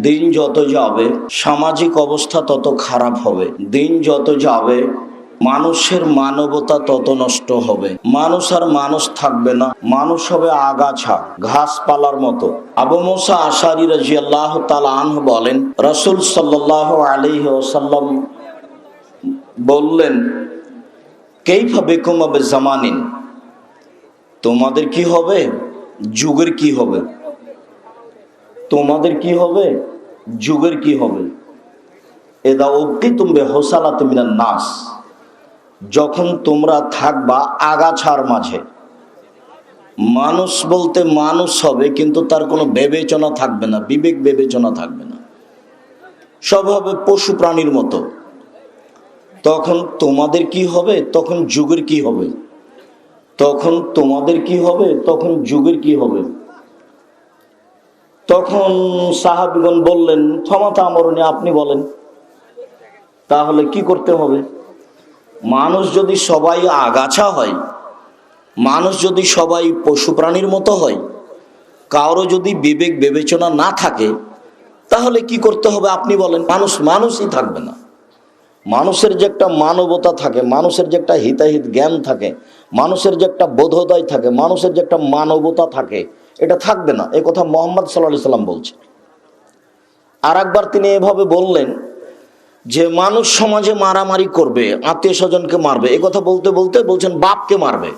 দিন যত যাবে সামাজিক অবস্থা তত খারাপ হবে। দিন যত যাবে মানুষের মানবতা তত নষ্ট হবে। মানুষ আর মানুষ থাকবে না, মানুষ হবে আগাছা, ঘাসপালার মতো। আবু মুসা আশারী রাদিয়াল্লাহু তাআলা আনহু বলেন, রাসূল সাল্লাল্লাহু আলাইহি ওয়াসাল্লাম বললেন, কাইফা বিকুম বিজামানিন, তোমাদের কি হবে, যুগের কি হবে, তোমাদের কি হবে, যুগের কি হবে। এদা উবকিতুম বিহুসালাতি মিনান নাস, যখন তোমরা থাকবা আগাছার মাঝে। মানুষ বলতে মানুষ হবে, কিন্তু তার কোনো বিবেচনা থাকবে না, বিবেক বিবেচনা থাকবে না, সব হবে পশু প্রাণীর মতো। তখন তোমাদের কি হবে, তখন যুগের কি হবে, তখন তোমাদের কি হবে, তখন যুগের কি হবে। তখন সাহাবীগণ বললেন, ফামাতা আমরুনি, আপনি বলেন তাহলে কি করতে হবে। মানুষ যদি সবাই আগাছা হয়, মানুষ যদি সবাই পশু প্রাণীর মতো হয়, কারো যদি বিবেক বিবেচনা না থাকে, তাহলে কি করতে হবে আপনি বলেন। মানুষই থাকবে না। মানুষের যে একটা মানবতা থাকে, মানুষের যে একটা হিতাহিত জ্ঞান থাকে, মানুষের যে একটা বোধোদয় থাকে, মানুষের যে একটা মানবতা থাকে, এটা থাকবে না। এ কথা মুহাম্মদ সাল্লাল্লাহু আলাইহি সাল্লাম বলছেন। আর একবার তিনি এভাবে বললেন যে মানুষ সমাজে মারামারি করবে, আত্মীয় স্বজনকে মারবে। এ কথা বলতে বলতে বলছেন বাপকে মারবে।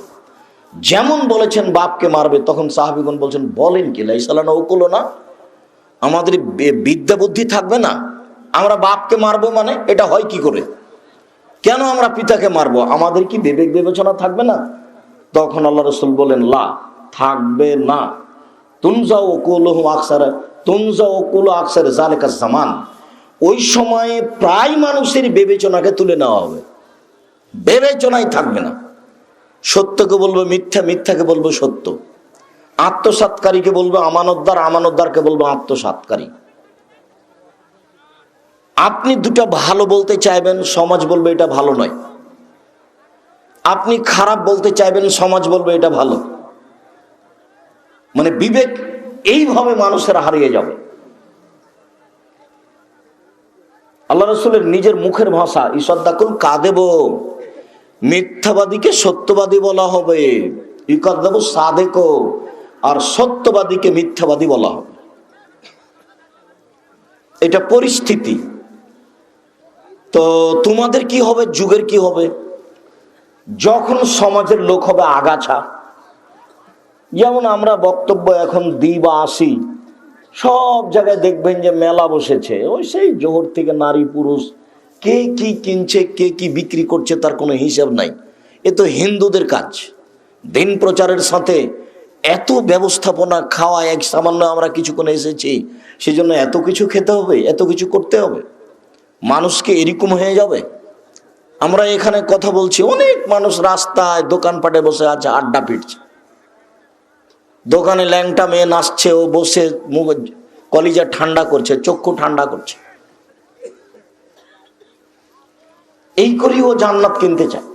যেমন বলেছেন বাপকে মারবে, তখন সাহাবীগণ বলছেন, বলেন কি, লাইসালানা উকুলো না, আমাদের বিদ্যা বুদ্ধি থাকবে না, আমরা বাপকে মারবো মানে এটা হয় কি করে, কেন আমরা পিতাকে মারবো, আমাদের কি বিবেক বিবেচনা থাকবে না। তখন আল্লাহ রাসূল বলেন, লা, থাকবে না। তুনজাউ উকুলুহুম আকসার, তুনজাউ উকুলু আকসার যালিকা জামান, ওই সময়ে প্রায় মানুষের বিবেচনাকে তুলে নেওয়া হবে, বিবেচনাই থাকবে না। সত্যকে বলবে মিথ্যা, মিথ্যাকে বলবে সত্য, আত্মসাৎকারীকে বলবে আমানতদার, আমানতদারকে বলবে আত্মসাৎকারী। আপনি দুটা ভালো বলতে চাইবেন, সমাজ বলবে এটা ভালো নয়। আপনি খারাপ বলতে চাইবেন, সমাজ বলবে এটা ভালো। মানে বিবেক এইভাবে মানুষের হারিয়ে যাবে। আল্লাহ রাসূলের নিজের মুখের ভাষা, ইসাদ্দাকুল কাদেব, মিথ্যাবাদীকে সত্যবাদী বলা হবে, ইকাদ্দাবু সাদেক, আর সত্যবাদীকে মিথ্যাবাদী বলা হবে। এটা পরিস্থিতি। তো তোমাদের কি হবে, যুগের কি হবে, যখন সমাজের লোক হবে আগাছা। যেমন আমরা বক্তব্য এখন দিই বা আসি, সব জায়গায় দেখবেন যে মেলা বসেছে, ওই সেই জোহর থেকে নারী পুরুষ, কে কি কিনছে, কে কি বিক্রি করছে, তার কোনো হিসাব নাই। এ তো হিন্দুদের কাজ। দিন প্রচারের সাথে এত ব্যবস্থাপনা, খাওয়া এক সামান্য আমরা কিছুক্ষণে এসেছি, সেজন্য এত কিছু খেতে হবে, এত কিছু করতে হবে, মানুষকে এরকম হয়ে যাবে। আমরা এখানে কথা বলছি, অনেক মানুষ রাস্তায় দোকানপাটে বসে আছে, আড্ডা পিটছে, দোকানে ল্যাংটা মেয়ে নাচছে, ও বসে মুখ কলিজা ঠান্ডা করছে, চক্ষু ঠান্ডা করছে, এই করি ও জান্নাত কিনতে চায়।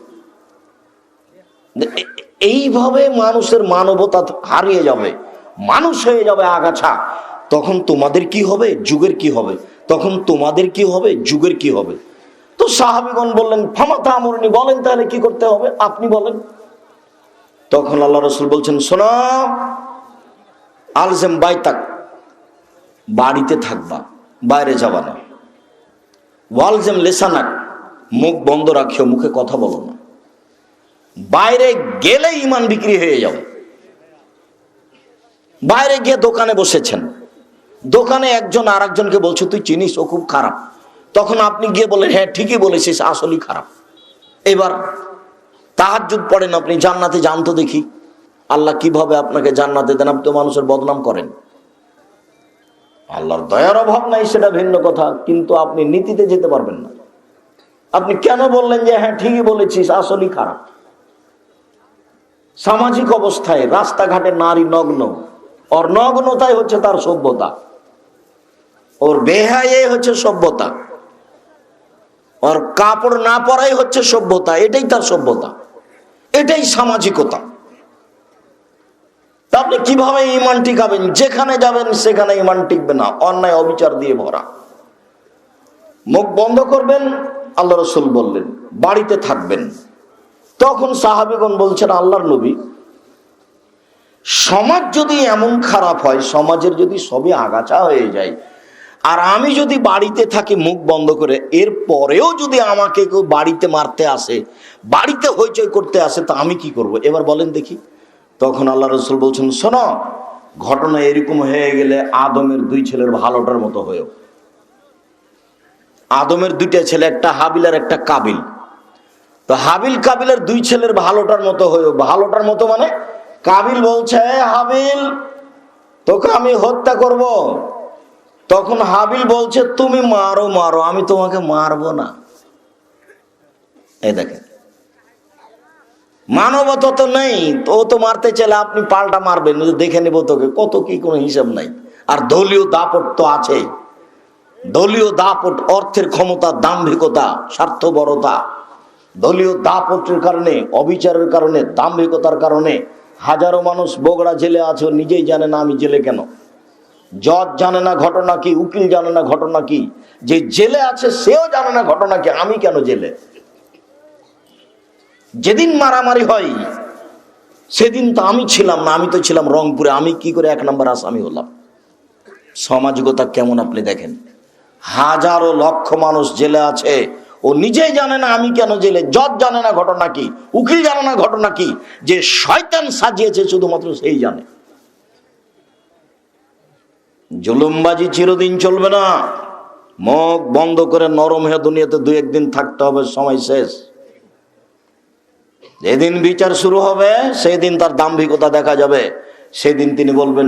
এইভাবে মানুষের মানবতা হারিয়ে যাবে, মানুষ হয়ে যাবে আগাছা। তখন তোমাদের কি হবে, যুগের কি হবে, তখন তোমাদের কি হবে, যুগের কি হবে। তো সাহাবীগণ বললেন, ফামাতা আমরুনি, বলেন তাহলে কি করতে হবে, আপনি বলেন। তখন আল্লাহ রাসূল বলছেন, শোনো, আলজাম বাইতাক, বাড়িতে থাকবা, বাইরে যাবা না। ওয়ালজাম লিসানাক, মুখ বন্ধ রাখিও, মুখে কথা বলো না। বাইরে গেলে ইমান বিক্রি হয়ে যাবে। বাইরে গিয়ে দোকানে বসেছেন, দোকানে একজন আর একজনকে বলছে, তুই চিনিস ও খুব খারাপ। তখন আপনি গিয়ে বলেন, হ্যাঁ ঠিকই বলেছিস, আসলেই খারাপ। এবার তাহাজ্জুদ পড়েন আপনি, জান্নাতে যান তো দেখি, আল্লাহ কিভাবে আপনাকে জান্নাতে দেন। আপনি তো মানুষের বদনাম করেন। আল্লাহর দয়ার অভাব নাই সেটা ভিন্ন কথা, কিন্তু আপনি নীতিতে যেতে পারবেন না। আপনি কেন বললেন যে হ্যাঁ ঠিকই বলেছিস, আসলেই খারাপ। সামাজিক অবস্থায় রাস্তাঘাটে নারী নগ্ন, ওর নগ্নতাই হচ্ছে তার সভ্যতা, ওর বেহায়ে হচ্ছে সভ্যতা, ওর কাপড় না পরাই হচ্ছে সভ্যতা, এটাই তার সভ্যতা, এটাই সামাজিকতা। তা আপনি কিভাবে ইমান টিকাবেন? যেখানে যাবেন সেখানে ইমান টিকবে না, অন্যায় অবিচার দিয়ে ভরা। মুখ বন্ধ করবেন, আল্লাহ রসুল বললেন, বাড়িতে থাকবেন। তখন সাহাবীগণ বলছেন, আল্লাহর নবী, সমাজ যদি এমন খারাপ হয়, সমাজের যদি সবই আগাছা হয়ে যায়, আর আমি যদি বাড়িতে থাকি মুখ বন্ধ করে, এর পরেও যদি আমাকে কেউ বাড়িতে মারতে আসে, বাড়িতে হইচই করতে আসে, তা আমি কি করব? এবার বলেন দেখি। তখন আল্লাহ রসুল বলছেন, শোনো, ঘটনা এরকম হয়ে গেলে আদমের দুই ছেলের ভালোটার মতো হয়েও। আদমের দুইটা ছেলে, একটা হাবিল আর একটা কাবিল। তো হাবিল কাবিলের দুই ছেলের ভালোটার মতো হয়েও। ভালোটার মতো মানে কাবিল বলছে, হাবিল, তোকে আমি হত্যা করব। তখন হাবিল বলছে, তুমি মারো মারো, আমি তোমাকে মারবো না। এই দেখেন, মানবতা তো নেই। ও তো মারতে চাইলে আপনি পাল্টা মারবেন, দেখে নেবো তোকে, কত কি কোনো হিসাব নাই। আর দলীয় দাপট তো আছে, দলীয় দাপট, অর্থের ক্ষমতা, দাম্ভিকতা, স্বার্থপরতা। দলীয় দাপটের কারণে, অবিচারের কারণে, দাম্ভিকতার কারণে হাজারো মানুষ বগুড়া জেলে আছে, নিজেই জানে না আমি জেলে কেন। জজ জানে না ঘটনা কি, উকিল জানে না ঘটনা কি, যে জেলে আছে সেও জানে না ঘটনা কি, আমি কেন জেলে। যেদিন মারামারি হয় সেদিন তো আমি ছিলাম না, আমি তো ছিলাম রংপুরে, আমি কি করে 1 নম্বর আসামি হলাম? সামাজিকতা কেমন আপনি দেখেন। হাজারো লক্ষ মানুষ জেলে আছে, ও নিজেই জানে না আমি কেন জেলে। জজ জানে না ঘটনা কি, উকিল জানে না ঘটনা কি, যে শয়তান সাজিয়েছে শুধুমাত্র সেই জানে। জুলুমবাজি চিরদিন চলবে না। মুখ বন্ধ করে নরম হয়ে দুনিয়াতে 2-1 দিন থাকতে হবে, সময় শেষ। যেদিন বিচার শুরু হবে সেদিন তার দাম্ভিকতা দেখা যাবে। সেদিন তিনি বলবেন,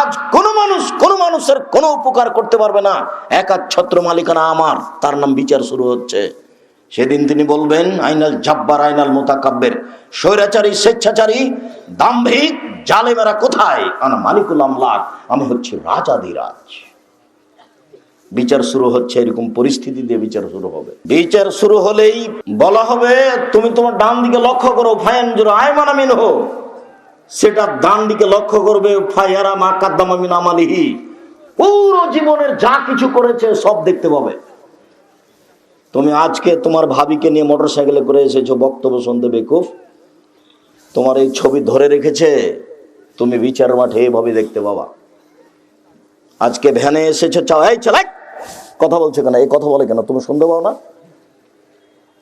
আজ কোন মানুষের কোন উপকার করতে পারবে না, একাচ্ছত্র মালিকানা আমার, তার নাম বিচার শুরু হচ্ছে। সেদিন তিনি বলবেন, আইনাল জাব্বার আইনাল মুতাকাব্বির, স্বৈরাচারী, স্বেচ্ছাচারী, দাম্ভিক, জালেমেরা কোথায়? আনা মালিকুল আমলাক, আমি হচ্ছি রাজাধিরাজ। বিচার শুরু হচ্ছে, এরকম পরিস্থিতি দিয়ে বিচার শুরু হবে। বিচার শুরু হলেই বলা হবে, তুমি তোমার ডান দিকে লক্ষ্য করো, ফায়ানজুর আয়মান মিনহু, সেটা ডান দিকে লক্ষ্য করবে, ফায়ারা মা কাদ্দামা মিন আমালিহি, পুরো জীবনের যা কিছু করেছে সব দেখতে পাবে। তুমি আজকে তোমার ভাবিকে নিয়ে মোটরসাইকেলে করে এসেছো বক্তব্য শুনতে, বেকুফ, তোমার এই ছবি ধরে রেখেছে, তুমি বিচার মাঠে এইভাবে দেখতে পাবা। আজকে ভ্যানে এসেছো, চাও, এই চালাই কথা বলছে কেন, এই কথা বলে কেন, তুমি শুনতে পাও না?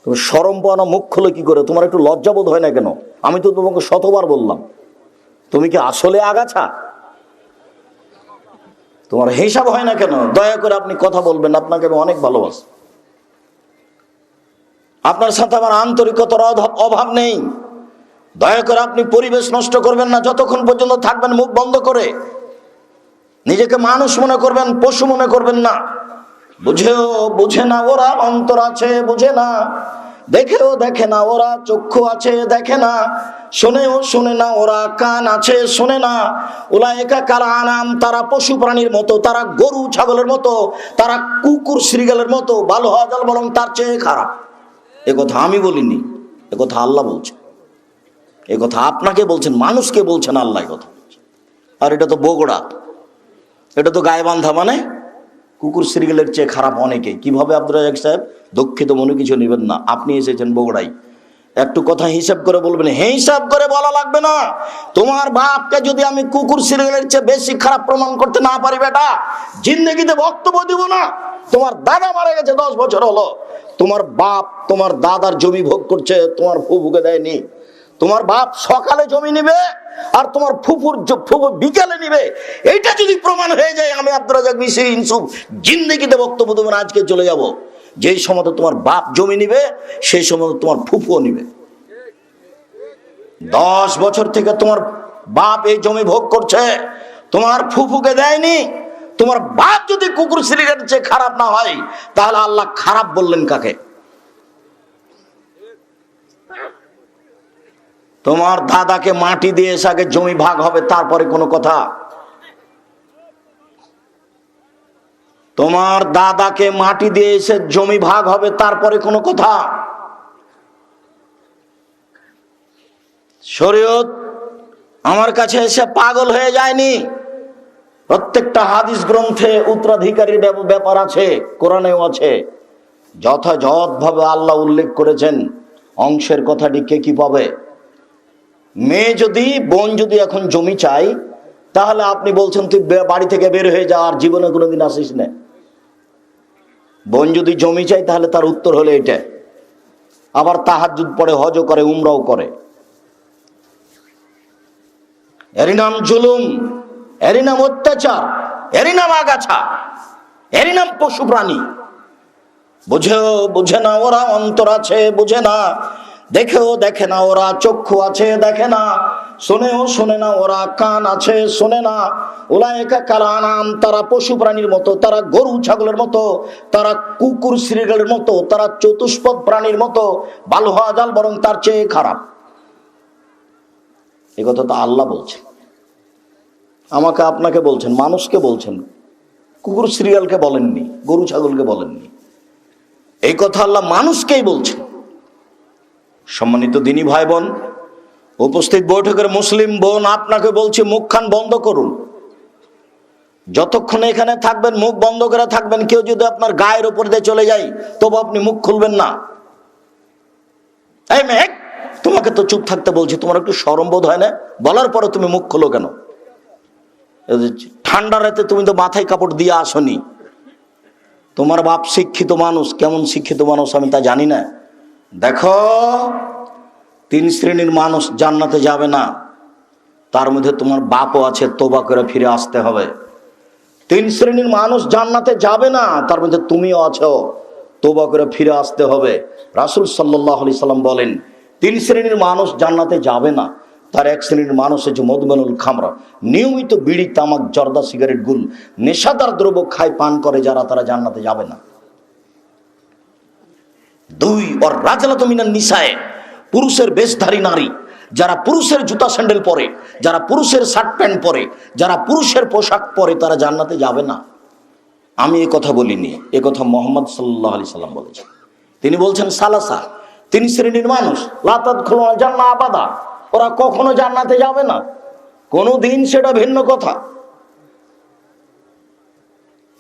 তুমি শরম পাও না? মুখ খুলে কি করে? তোমার একটু লজ্জাবোধ হয় না কেন? আমি তো তোমাকে শতবার বললাম, তুমি কি আসলে আগাছা? তোমার হিসাব হয় না কেন? দয়া করে আপনি কথা বলবেন, আপনাকে আমি অনেক ভালোবাসি, আপনার সাথে আমার আন্তরিকতার অভাব নেই। দয়া করে আপনি পরিবেশ নষ্ট করবেন না, যতক্ষণ পর্যন্ত থাকবেন মুখ বন্ধ করে। নিজেকে মানুষ মনে করবেন, পশু মনে করবেন না। বুঝেও বুঝে না ওরা, অন্তর আছে বুঝে না, দেখেও দেখে না ওরা, চক্ষু আছে দেখে না, শোনেও শোনে না ওরা, কান আছে শোনে না। উলাইকা কাল আনাম, তারা পশু প্রাণীর মতো, তারা গরু ছাগলের মতো, তারা কুকুর শ্রীগালের মতো, ভালো হওয়া যাল বরং তার চেয়ে খারাপ। এ কথা আমি বলিনি, এ কথা আল্লাহ বলছে, এ কথা আপনাকে বলছেন, মানুষকে বলছেন আল্লাহ কথা। আর এটা তো বগুড়া, এটা তো গায়েবান্ধা, মানে কুকুর শ্রীগালের চেয়ে খারাপ অনেকে। কিভাবে আব্দুর রাজ্জাক সাহেব? দুঃখিত মনে কিছু নেবেন না, আপনি এসেছেন বগুড়াই, একটু কথা হিসাব করে বলবেন। হিসাব করে বলা লাগবে না। তোমার বাপকে যদি আমি কুকুর শ্রীগালের চেয়ে বেশি খারাপ প্রমাণ করতে না পারি, বেটা জিন্দগিতে বক্তব্য দিব না। তোমার দাদা মারা গেছে 10 বছর হলো, তোমার বাপ তোমার দাদার জমি ভোগ করছে, তোমার ফুফুকে দেয়নি। তোমার বাপ সকালে জমি নিবে আর তোমার ফুফু বিকালে নিবে। এইটা যদি প্রমাণ হয়ে যায়, আমি আব্দুর রাজ্জাক বিশির ইনসুফ জিন্দেগিতে বক্তব্য দেবো না, আজকে চলে যাব। যেই সময় তোমার বাপ জমি নিবে সেই সময় তোমার ফুফুও নিবে। 10 বছর থেকে তোমার বাপ এই জমি ভোগ করছে, তোমার ফুফুকে দেয়নি। তোমার বাপ যদি কুকুর শ্রীগালের চেয়ে খারাপ না হয়, তাহলে আল্লাহ খারাপ বললেন কাকে? তোমার দাদাকে মাটি দিয়ে এসে আগে জমি ভাগ হবে, তারপরে কোনো কথা। তোমার দাদাকে মাটি দিয়ে এসে জমি ভাগ হবে, তারপরে কোনো কথা। শরীয়ত আমার কাছে এসে পাগল হয়ে যায়নি। প্রত্যেকটা হাদিস গ্রন্থে উত্তরাধিকারীর ব্যাপার আছে, কোরআনেও আছে। যথাযথভাবে আল্লাহ উল্লেখ করেছেন অংশের কথাটি কে কি পাবে। মেয়ে যদি, বোন যদি এখন জমি চাই, তাহলে আপনি বলছেন তুই বাড়ি থেকে বের হয়ে যা, আর জীবনে কোনোদিন আসিস না। বোন যদি জমি চাই তাহলে তার উত্তর হলো এটা। আবার তাহাজ্জুদ পড়ে, হজও করে, উমরাও করে। এরই নাম জুলুম, এরই নাম অত্যাচার, এরই নাম আগাছা, এরই নাম পশু প্রাণী। বুঝে না ওরা, অন্তর আছে বুঝে না, দেখেও দেখে না ওরা, চক্ষু আছে দেখে না, শোনেও শোনে না ওরা, কান আছে শোনে না। উলায়েকা কাল আনাম, তারা পশু প্রাণীর মতো, তারা গরু ছাগলের মতো, তারা কুকুর শ্রীগালের মতো, তারা চতুষ্পদ প্রাণীর মতো, বাল হওয়া জাল বরং তার চেয়ে খারাপ। এই কথা তো আল্লাহ বলছেন, আমাকে আপনাকে বলছেন, মানুষকে বলছেন। কুকুর শ্রীগালকে বলেননি, গরু ছাগলকে বলেননি। এই কথা আল্লাহ মানুষকেই বলছেন। সম্মানিত দিনী ভাই বোন, উপস্থিত বৈঠকের মুসলিম বোন, আপনাকে বলছি মুখখান বন্ধ করুন। যতক্ষণ এখানে থাকবেন মুখ বন্ধ করে থাকবেন। কেউ যদি আপনার গায়ের উপর দিয়ে চলে যায় তবু আপনি মুখ খুলবেন না। এই মেয়ে, তোমাকে তো চুপ থাকতে বলছি, তোমার একটু শরম বোধ হয় না? বলার পরে তুমি মুখ খোলো কেন? ঠান্ডা রাতে তুমি তো মাথায় কাপড় দিয়ে আসনি। তোমার বাপ শিক্ষিত মানুষ, কেমন শিক্ষিত মানুষ আমি তা জানি না। দেখো, 3 শ্রেণীর মানুষ জান্নাতে যাবে না, তার মধ্যে তোমার বাপও আছে, তওবা করে ফিরে আসতে হবে। 3 শ্রেণীর মানুষ জান্নাতে যাবে না, তার মধ্যে তুমিও আছো, তওবা করে ফিরে আসতে হবে। রাসূল সাল্লাল্লাহু আলাইহি সাল্লাম বলেন 3 শ্রেণীর মানুষ জান্নাতে যাবে না। তার 1 শ্রেণীর মানুষ হচ্ছে মদমানুল খামরা, নিয়মিত বিড়ি, তামাক, জর্দা, সিগারেট, গুল, নেশাদার দ্রব্য খায়, পান করে যারা, তারা জান্নাতে যাবে না। 2 ওর রাজলাতু মিনান নিসায়ে, পুরুষের বেশধারী নারী, যারা পুরুষের জুতা স্যান্ডেল পরে, যারা পুরুষের শার্ট প্যান্ট পরে, যারা পুরুষের পোশাক পরে, তারা জান্নাতে যাবে না। আমি এ কথা বলিনি, এ কথা মুহাম্মদ সাল্লাল্লাহু আলাইহি সাল্লাম বলেছেন। তিনি বলছেন সালাসা, 3 শ্রেণীর মানুষ, লা তাদখুলুল জান্নাহ আবাদা, ওরা কখনো জান্নাতে যাবে না কোনোদিন, সেটা ভিন্ন কথা।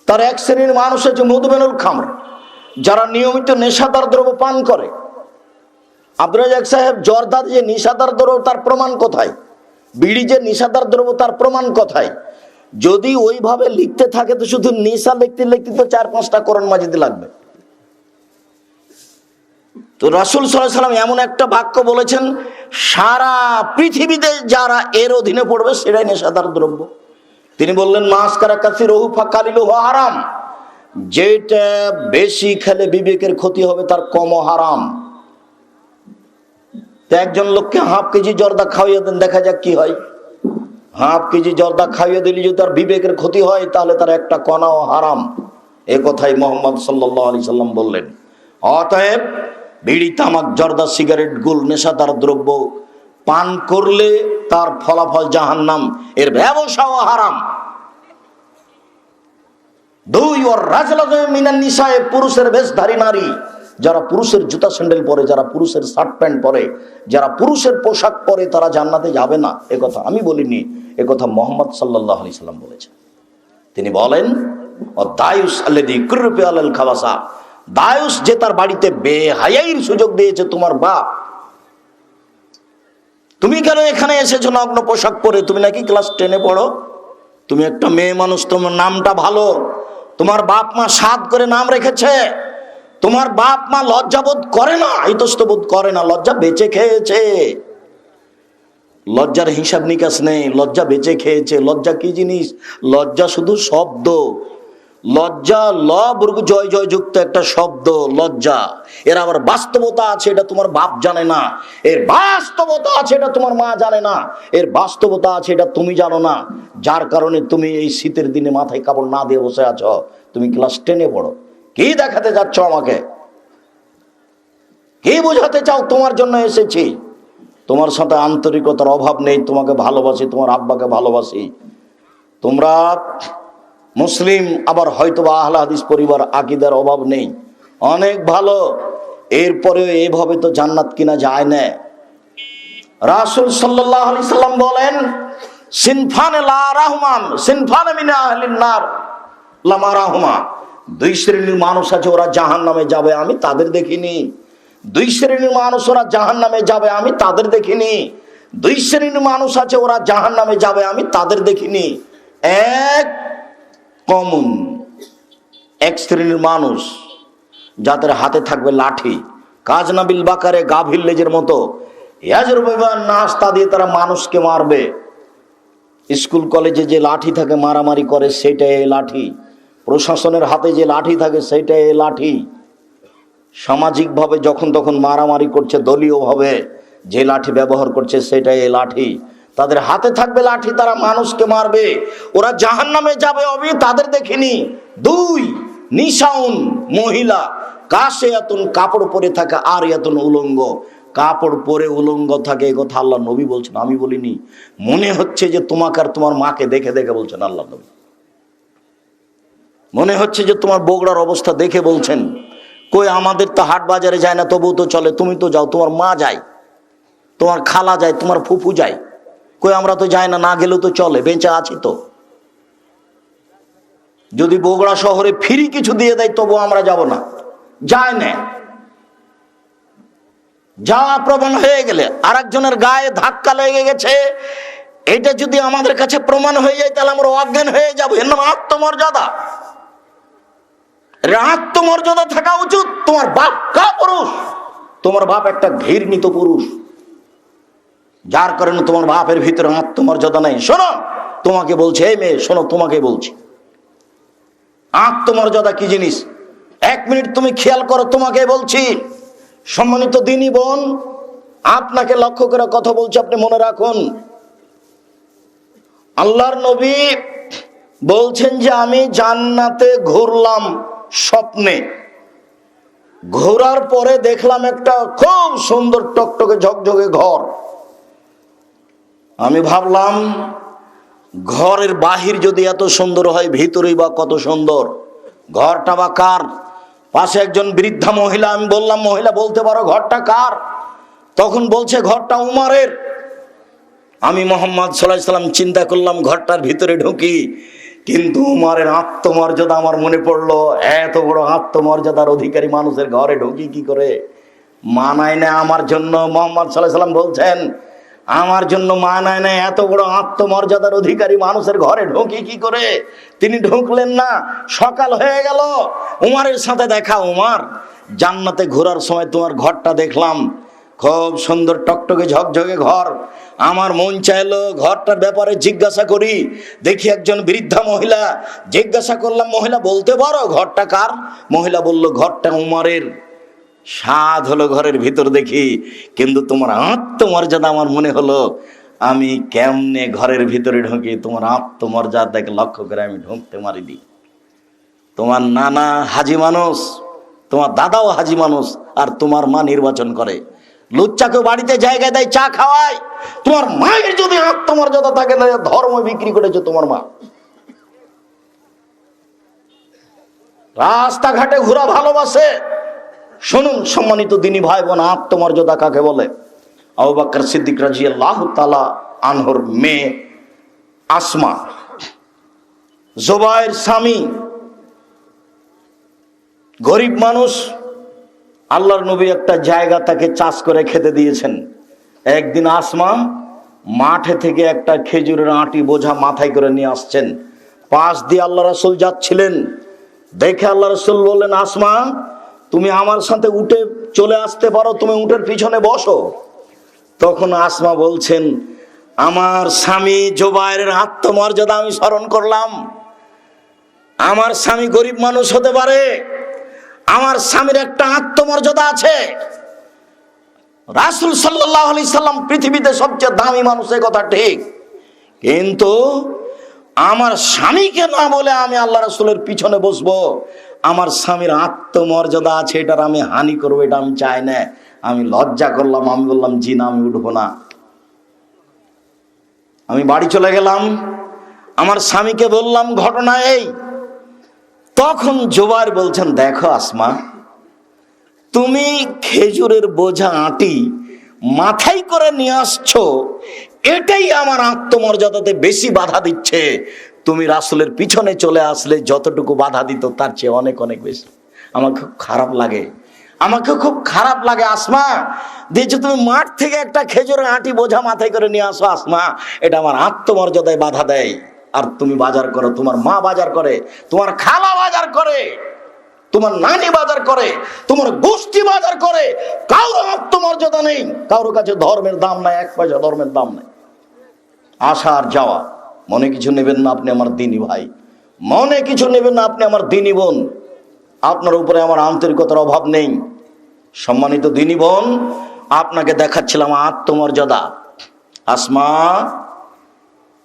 তার 1 শ্রেণীর মানুষ হচ্ছে মুদমিনুল খামর, যারা নিয়মিত নেশাদার দ্রব্য পান করে। আব্দুর রাজ্জাক সাহেব, জর্দা যে নেশাদার দ্রব্য তার প্রমাণ কোথায়? বিড়ি যে নেশাদার দ্রব্য তার প্রমাণ কোথায়? যদি ওইভাবে লিখতে থাকে তো শুধু নেশা লিখতে লিখতে তো 4-5টা কোরআন মাজিদ লাগবে। তো রাসূল সাল্লাল্লাহু আলাইহি সাল্লাম এমন একটা বাক্য বলেছেন, সারা পৃথিবীতে যারা এর অধীনে পড়বে সেটাই নেশাদার দ্রব্য। তিনি বললেন মাসকারা কাসিরুহু ফাকালিলুহু হারাম, যেটা বেশি খেলে বিবেকের ক্ষতি হবে তার কমও হারাম। তো একজন লোককে হাফ কেজি জর্দা খাওয়িয়ে দেন, দেখা যাক কি হয়। হাফ কেজি জর্দা খাইয়ে দিলে যদি তার বিবেকের ক্ষতি হয়, তাহলে তার একটা কণাও হারাম। এ কথাই মুহাম্মদ সাল্লাল্লাহু আলাইহি সাল্লাম বললেন। অতএব বিড়ি, তামাক, জর্দা, সিগারেট, গুল, নেশাদার দ্রব্য পান করলে তার ফলাফল জাহান্নাম, এর ব্যবসাও হারাম। 2 ওর রাজলাতু মিনান নিসায়ে, পুরুষের বেশধারী নারী, যারা পুরুষের জুতা স্যান্ডেল পরে, যারা পুরুষের শার্ট প্যান্ট পরে, যারা পুরুষের পোশাক পরে, তারা জান্নাতে যাবে না। এ কথা আমি বলিনি, এ কথা মুহাম্মদ সাল্লাল্লাহু আলাইহি সাল্লাম বলেছেন। তিনি বলেন ও দায়ুস আল্লাযী কুরফি আলাল খাবাসা, দায়ুস যে তার বাড়িতে বেহায়াইর সুযোগ দিয়েছে তোমার বাপ। তুমি কেন এখানে এসেছো নগ্ন পোশাক পরে? তুমি নাকি ক্লাস 10-এ পড়ো? তুমি একটা মেয়ে মানুষ, তোমার নামটা ভালো, তোমার বাপ মা সাধ করে নাম রেখেছে। তোমার বাপ মা লজ্জাবোধ করে না, ইতস্তবোধ করে না, লজ্জা বেঁচে খেয়েছে। লজ্জার হিসাব নিকাশ নেই, লজ্জা বেঁচে খেয়েছে। লজ্জা কি জিনিস? লজ্জা শুধু শব্দ। লজ্জা ল বর্গ জয় জয় যুক্ত একটা শব্দ লজ্জা। এর আবার বাস্তবতা আছে, এটা তোমার বাপ জানে না। এর বাস্তবতা আছে, এটা তোমার মা জানে না। এর বাস্তবতা আছে, এটা তুমি জানো না। যার কারণে তুমি এই শীতের দিনে মাথায় কাপড় না দিয়ে বসে আছো। তুমি ক্লাস 10-এ পড়ো। কি দেখাতে যাচ্ছ আমাকে? কি বোঝাতে চাও? তোমার জন্য এসেছি। তোমার সাথে আন্তরিকতার অভাব নেই, তোমাকে ভালোবাসি, তোমার আব্বাকে ভালোবাসি। তোমরা মুসলিম, আবার হয়তো বা আহলে হাদিস পরিবার, আকীদার অভাব নেই, অনেক ভালো। এরপরেও এইভাবে তো জান্নাত কিনা যায় না। রাসূল সাল্লাল্লাহু আলাইহি সাল্লাম বলেন, সিনফানে লা রাহমান সিনফানে মিন আহলিন নার লামা রাহমা, দুই শ্রেণীর মানুষ আছে ওরা জাহান্নামে যাবে আমি তাদের দেখিনি। দুই শ্রেণীর মানুষ ওরা জাহান্নামে যাবে আমি তাদের দেখিনি। দুই শ্রেণীর মানুষ আছে ওরা জাহান্নামে যাবে আমি তাদের দেখিনি। এক কমন, এক শ্রেণীর মানুষ যাদের হাতে থাকবে লাঠি, কাজনাবিল বাকারে গাভীর লেজের মতো, নাস্তা দিয়ে তারা মানুষকে মারবে। স্কুল কলেজে যে লাঠি থাকে মারামারি করে সেটাই এই লাঠি, প্রশাসনের হাতে যে লাঠি থাকে সেটাই এই লাঠি, সামাজিকভাবে যখন তখন মারামারি করছে দলীয়ভাবে যে লাঠি ব্যবহার করছে সেটাই এই লাঠি। তাদের হাতে থাকবে লাঠি, তারা মানুষকে মারবে, ওরা জাহান্নামে যাবে আমি তাদের দেখিনি। দুই, নিশাউন, মহিলা, কাশিয়াতুন, কাপড় পরে থাকে, আর ইয়াতুন, উলঙ্গ, কাপড় পরে উলঙ্গ থাকে। এই কথা আল্লাহ নবী বলছেন, আমি বলিনি। মনে হচ্ছে যে তোমাকে আর তোমার মাকে দেখে দেখে বলছেন আল্লাহ নবী, মনে হচ্ছে যে তোমার বগুড়ার অবস্থা দেখে বলছেন। কই আমাদের তো হাট বাজারে যায় না তবু তো চলে, তুমি তো যাও, তোমার মা যায়, তোমার খালা যায়, তোমার ফুফু যায়, কই আমরা তো যাই না, না গেলেও তো চলে, বেঁচে আছি তো। যদি বগুড়া শহরে ফ্রি কিছু দিয়ে দেয় তবু আমরা যাব না, যায় না। যাওয়া প্রমাণ হয়ে গেলে আর একজনের গায়ে ধাক্কা লেগে গেছে, এটা যদি আমাদের কাছে প্রমাণ হয়ে যায় তাহলে আমরা অজ্ঞান হয়ে যাবো। এর নাম আত্মমর্যাদা। আত্মমর্যাদা থাকা উচিত। তোমার বাপ কা পুরুষ, তোমার বাপ একটা ঘৃণিত পুরুষ, যার কারণে তোমার বাপের ভিতরে আত্মমর্যাদা নেই। শোনো তোমাকে বলছে, এই মেয়ে শোনো তোমাকে বলছি, আত্মমর্যাদা কি জিনিস 1 মিনিট তুমি খেয়াল করো, তোমাকে বলছি। সম্মানিত দিনী বোন, আপনাকে লক্ষ্য করে কথা বলছি, আপনি মনে রাখুন। আল্লাহর নবী বলছেন যে আমি জান্নাতে ঘুরলাম স্বপ্নে, ঘোরার পরে দেখলাম একটা খুব সুন্দর টকটকে ঝকঝকে ঘর। আমি ভাবলাম ঘরের বাহির যদি এত সুন্দর হয় ভিতরেই বা কত সুন্দর, ঘরটা বা কার? পাশে একজন বৃদ্ধা মহিলা, আমি বললাম মহিলা বলতে পারো ঘরটা কার? তখন বলছে ঘরটা উমারের। আমি মোহাম্মদ সাল্লাল্লাহু আলাইহি সাল্লাম চিন্তা করলাম ঘরটার ভিতরে ঢুকি, কিন্তু উমারের আত্মমর্যাদা আমার মনে পড়লো। এত বড় আত্মমর্যাদার অধিকারী মানুষের ঘরে ঢুকি কি করে? মানায় না আমার জন্য। মোহাম্মদ সাল্লাল্লাহু আলাইহি সাল্লাম বলছেন আমার জন্য মানায় না, এত বড় আত্মমর্যাদার অধিকারী মানুষের ঘরে ঢুকি কি করে? তিনি ঢুকলেন না। সকাল হয়ে গেল, উমারের সাথে দেখা। উমার, জান্নাতে ঘোরার সময় তোমার ঘরটা দেখলাম, খুব সুন্দর টকটকে ঝকঝকে ঘর। আমার মন চাইলো ঘরটার ব্যাপারে জিজ্ঞাসা করি। দেখি একজন বৃদ্ধা মহিলা, জিজ্ঞাসা করলাম মহিলা বলতে পারো ঘরটা কার? মহিলা বলল ঘরটা উমারের। স্বাদ হলো ঘরের ভিতর দেখি, কিন্তু তোমার আত্মমর্যাদা আমার মনে হলো আমি কেমনে ঘরের ভিতরে ঢুকি, তোমার আত্মমর্যাদাকে লক্ষ্য করে আমি ঢুকতে মারিনি। তোমার নানা হাজি মানুষ, তোমার দাদাও হাজি মানুষ, আর তোমার মা নির্বাচন করে, লুচ্চাকে বাড়িতে জায়গায় দেয়, চা খাওয়ায়। তোমার মায়ের যদি আত্মমর্যাদা থাকে না, ধর্ম বিক্রি করেছে তোমার মা। রাস্তাঘাটে ঘোরা ভালোবাসে। শুনুন সম্মানিত দিনী ভাই বোন, আত্মমর্যাদা কাকে বলে? আবু বকর সিদ্দিক রাদিয়াল্লাহু তাআলা আনহুর মেয়ে আসমা, জুবাইর স্বামী, গরিব মানুষ। আল্লাহর নবী একটা জায়গা তাকে চাষ করে খেতে দিয়েছেন। একদিন আসমা মাঠে থেকে একটা খেজুরের আঁটি বোঝা মাথায় করে নিয়ে আসছেন। পাশ দিয়ে আল্লাহ রাসূল যাচ্ছিলেন, দেখে আল্লাহ রাসূল বললেন আসমা তুমি আমার সাথে উঠে চলে আসতে পারো, তুমি উটের পিছনে বসো। তখন আসমা বলছেন আমার স্বামী জুবাইরের আত্মমর্যাদা আমি স্মরণ করলাম। আমার স্বামী গরিব মানুষ হতে পারে, আমার স্বামীর একটা আত্মমর্যাদা আছে। রাসূল সাল্লাল্লাহু আলাইহি সাল্লাম পৃথিবীতে সবচেয়ে দামি মানুষ, এই কথা ঠিক, কিন্তু আমার স্বামীকে না বলে আমি আল্লাহ রাসূলের পিছনে বসবো, আমার স্বামীর আত্মমর্যাদা আছে, এটার আমি হানি করবো, এটা আমি চাই না। আমি লজ্জা করলাম, আমি বললাম জি না, আমি উঠবো না। আমি বাড়ি চলে গেলাম, আমার স্বামীকে বললাম ঘটনা এই। তখন জুবাইর বলছেন দেখো আসমা, তুমি খেজুরের বোঝা আঁটি মাথায় করে নিয়ে আসছো, এটাই আমার আত্মমর্যাদাতে বেশি বাধা দিচ্ছে। তুমি রাসূলের পিছনে চলে আসলে যতটুকু বাধা দিত তার চেয়ে অনেক অনেক বেশি। আমার খুব খারাপ লাগে, আমাকে খুব খারাপ লাগে আসমা, যে তুমি মাঠ থেকে একটা খেজুরের আঁটি বোঝা মাথায় করে নিয়ে আসো আসমা, এটা আমার আত্মমর্যাদায় বাধা দেয়। আর তুমি বাজার করো, তোমার মা বাজার করে, তোমার খালা বাজার করে, তোমার নানি বাজার করে, তোমার গোষ্ঠী বাজার করে, কারোর আত্মমর্যাদা নেই, কারোর কাছে ধর্মের দাম নাই, এক পয়সা ধর্মের দাম নাই। আসা আর যাওয়া, মনে কিছু নেবেন না, আপনি আমার দিনী ভাই, মনে কিছু নেবেন না, আপনি আমার দিনী বোন, আপনার উপরে আমার আন্তরিকতার অভাব নেই। সম্মানিত দিনী বোন, আপনাকে দেখাচ্ছিলাম আত্মমর্যাদা। আসমা,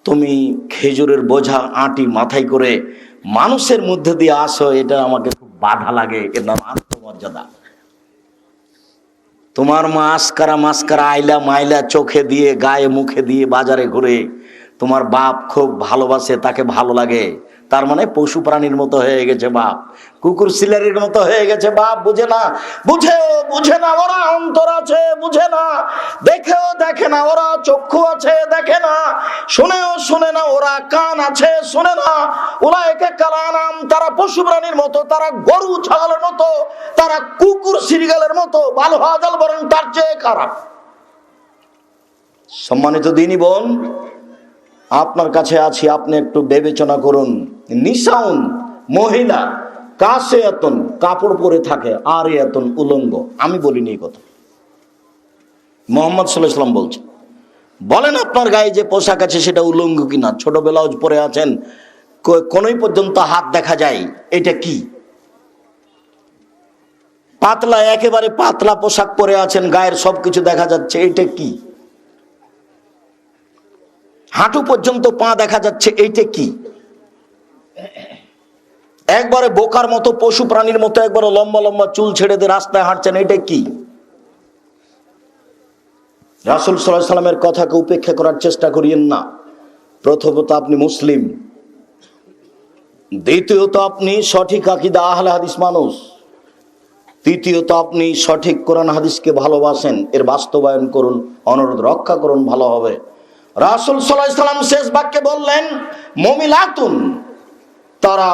তুমি খেজুরের বোঝা আঁটি মাথায় করে মানুষের মধ্যে দিয়ে আসো, এটা আমাকে খুব বাধা লাগে, এর নাম আত্মমর্যাদা। তোমার মা আসকারা মাস্কারা আইলা মাইলা চোখে দিয়ে গায়ে মুখে দিয়ে বাজারে ঘুরে, তোমার বাপ খুব ভালোবাসে, তাকে ভালো লাগে, তার মানে পশু প্রাণীর মতো হয়ে গেছে বাপ, কুকুর সিলারির মতো হয়ে গেছে বাপ। বুঝে না, বুঝে না, ওরা অন্তর আছে বুঝে না, দেখেও দেখে না, ওরা চক্ষু আছে দেখে না, শুনেও শুনে না, ওরা কান আছে শুনে না। ওরা একে কালানাম, তারা পশু প্রাণীর মতো, তারা গরু ছাগলের মতো, তারা কুকুর সিরিগালের মতো, ভালো হাজাল বরং তার চেয়ে খারাপ। সম্মানিত দিনী বোন, আপনার কাছে আছি, আপনি একটু বিবেচনা করুন। নিসাউন মহিলা, কাছে এতন কাপড় পরে থাকে, আর এতন উলঙ্গ। আমি বলিনি এই কথা, মুহাম্মদ সাল্লাল্লাহু আলাইহি ওয়াসাল্লাম বলছেন। বলেন আপনার গায়ে যে পোশাক আছে সেটা উলঙ্গ কিনা? ছোট ব্লাউজ পরে আছেন, কোনই পর্যন্ত হাত দেখা যায়, এটা কি? পাতলা, একেবারে পাতলা পোশাক পরে আছেন, গায়ের সবকিছু দেখা যাচ্ছে, এটা কি? হাঁটু পর্যন্ত পা দেখা যাচ্ছে, এইটা কি? একবারে বোকার মতো, পশু প্রাণীর মতো একবারে লম্বা লম্বা চুল ছেড়ে দিয়ে রাস্তায় হাঁটছেন, এটা কি? রাসূল সাল্লাল্লাহু আলাইহি সাল্লামের কথাকে উপেক্ষা করার চেষ্টা করিয়েন না। প্রথমত আপনি মুসলিম, দ্বিতীয়ত আপনি সঠিক আকীদা আহলে হাদিস মানুষ, তৃতীয়ত আপনি সঠিক কোরআন হাদিসকে ভালোবাসেন, এর বাস্তবায়ন করুন, অনুরোধ রক্ষা করুন, ভালো হবে। রাসূল সাল্লাল্লাহু আলাইহি সাল্লাম শেষ বাক্যে বললেন, মুমিলাতুন, তারা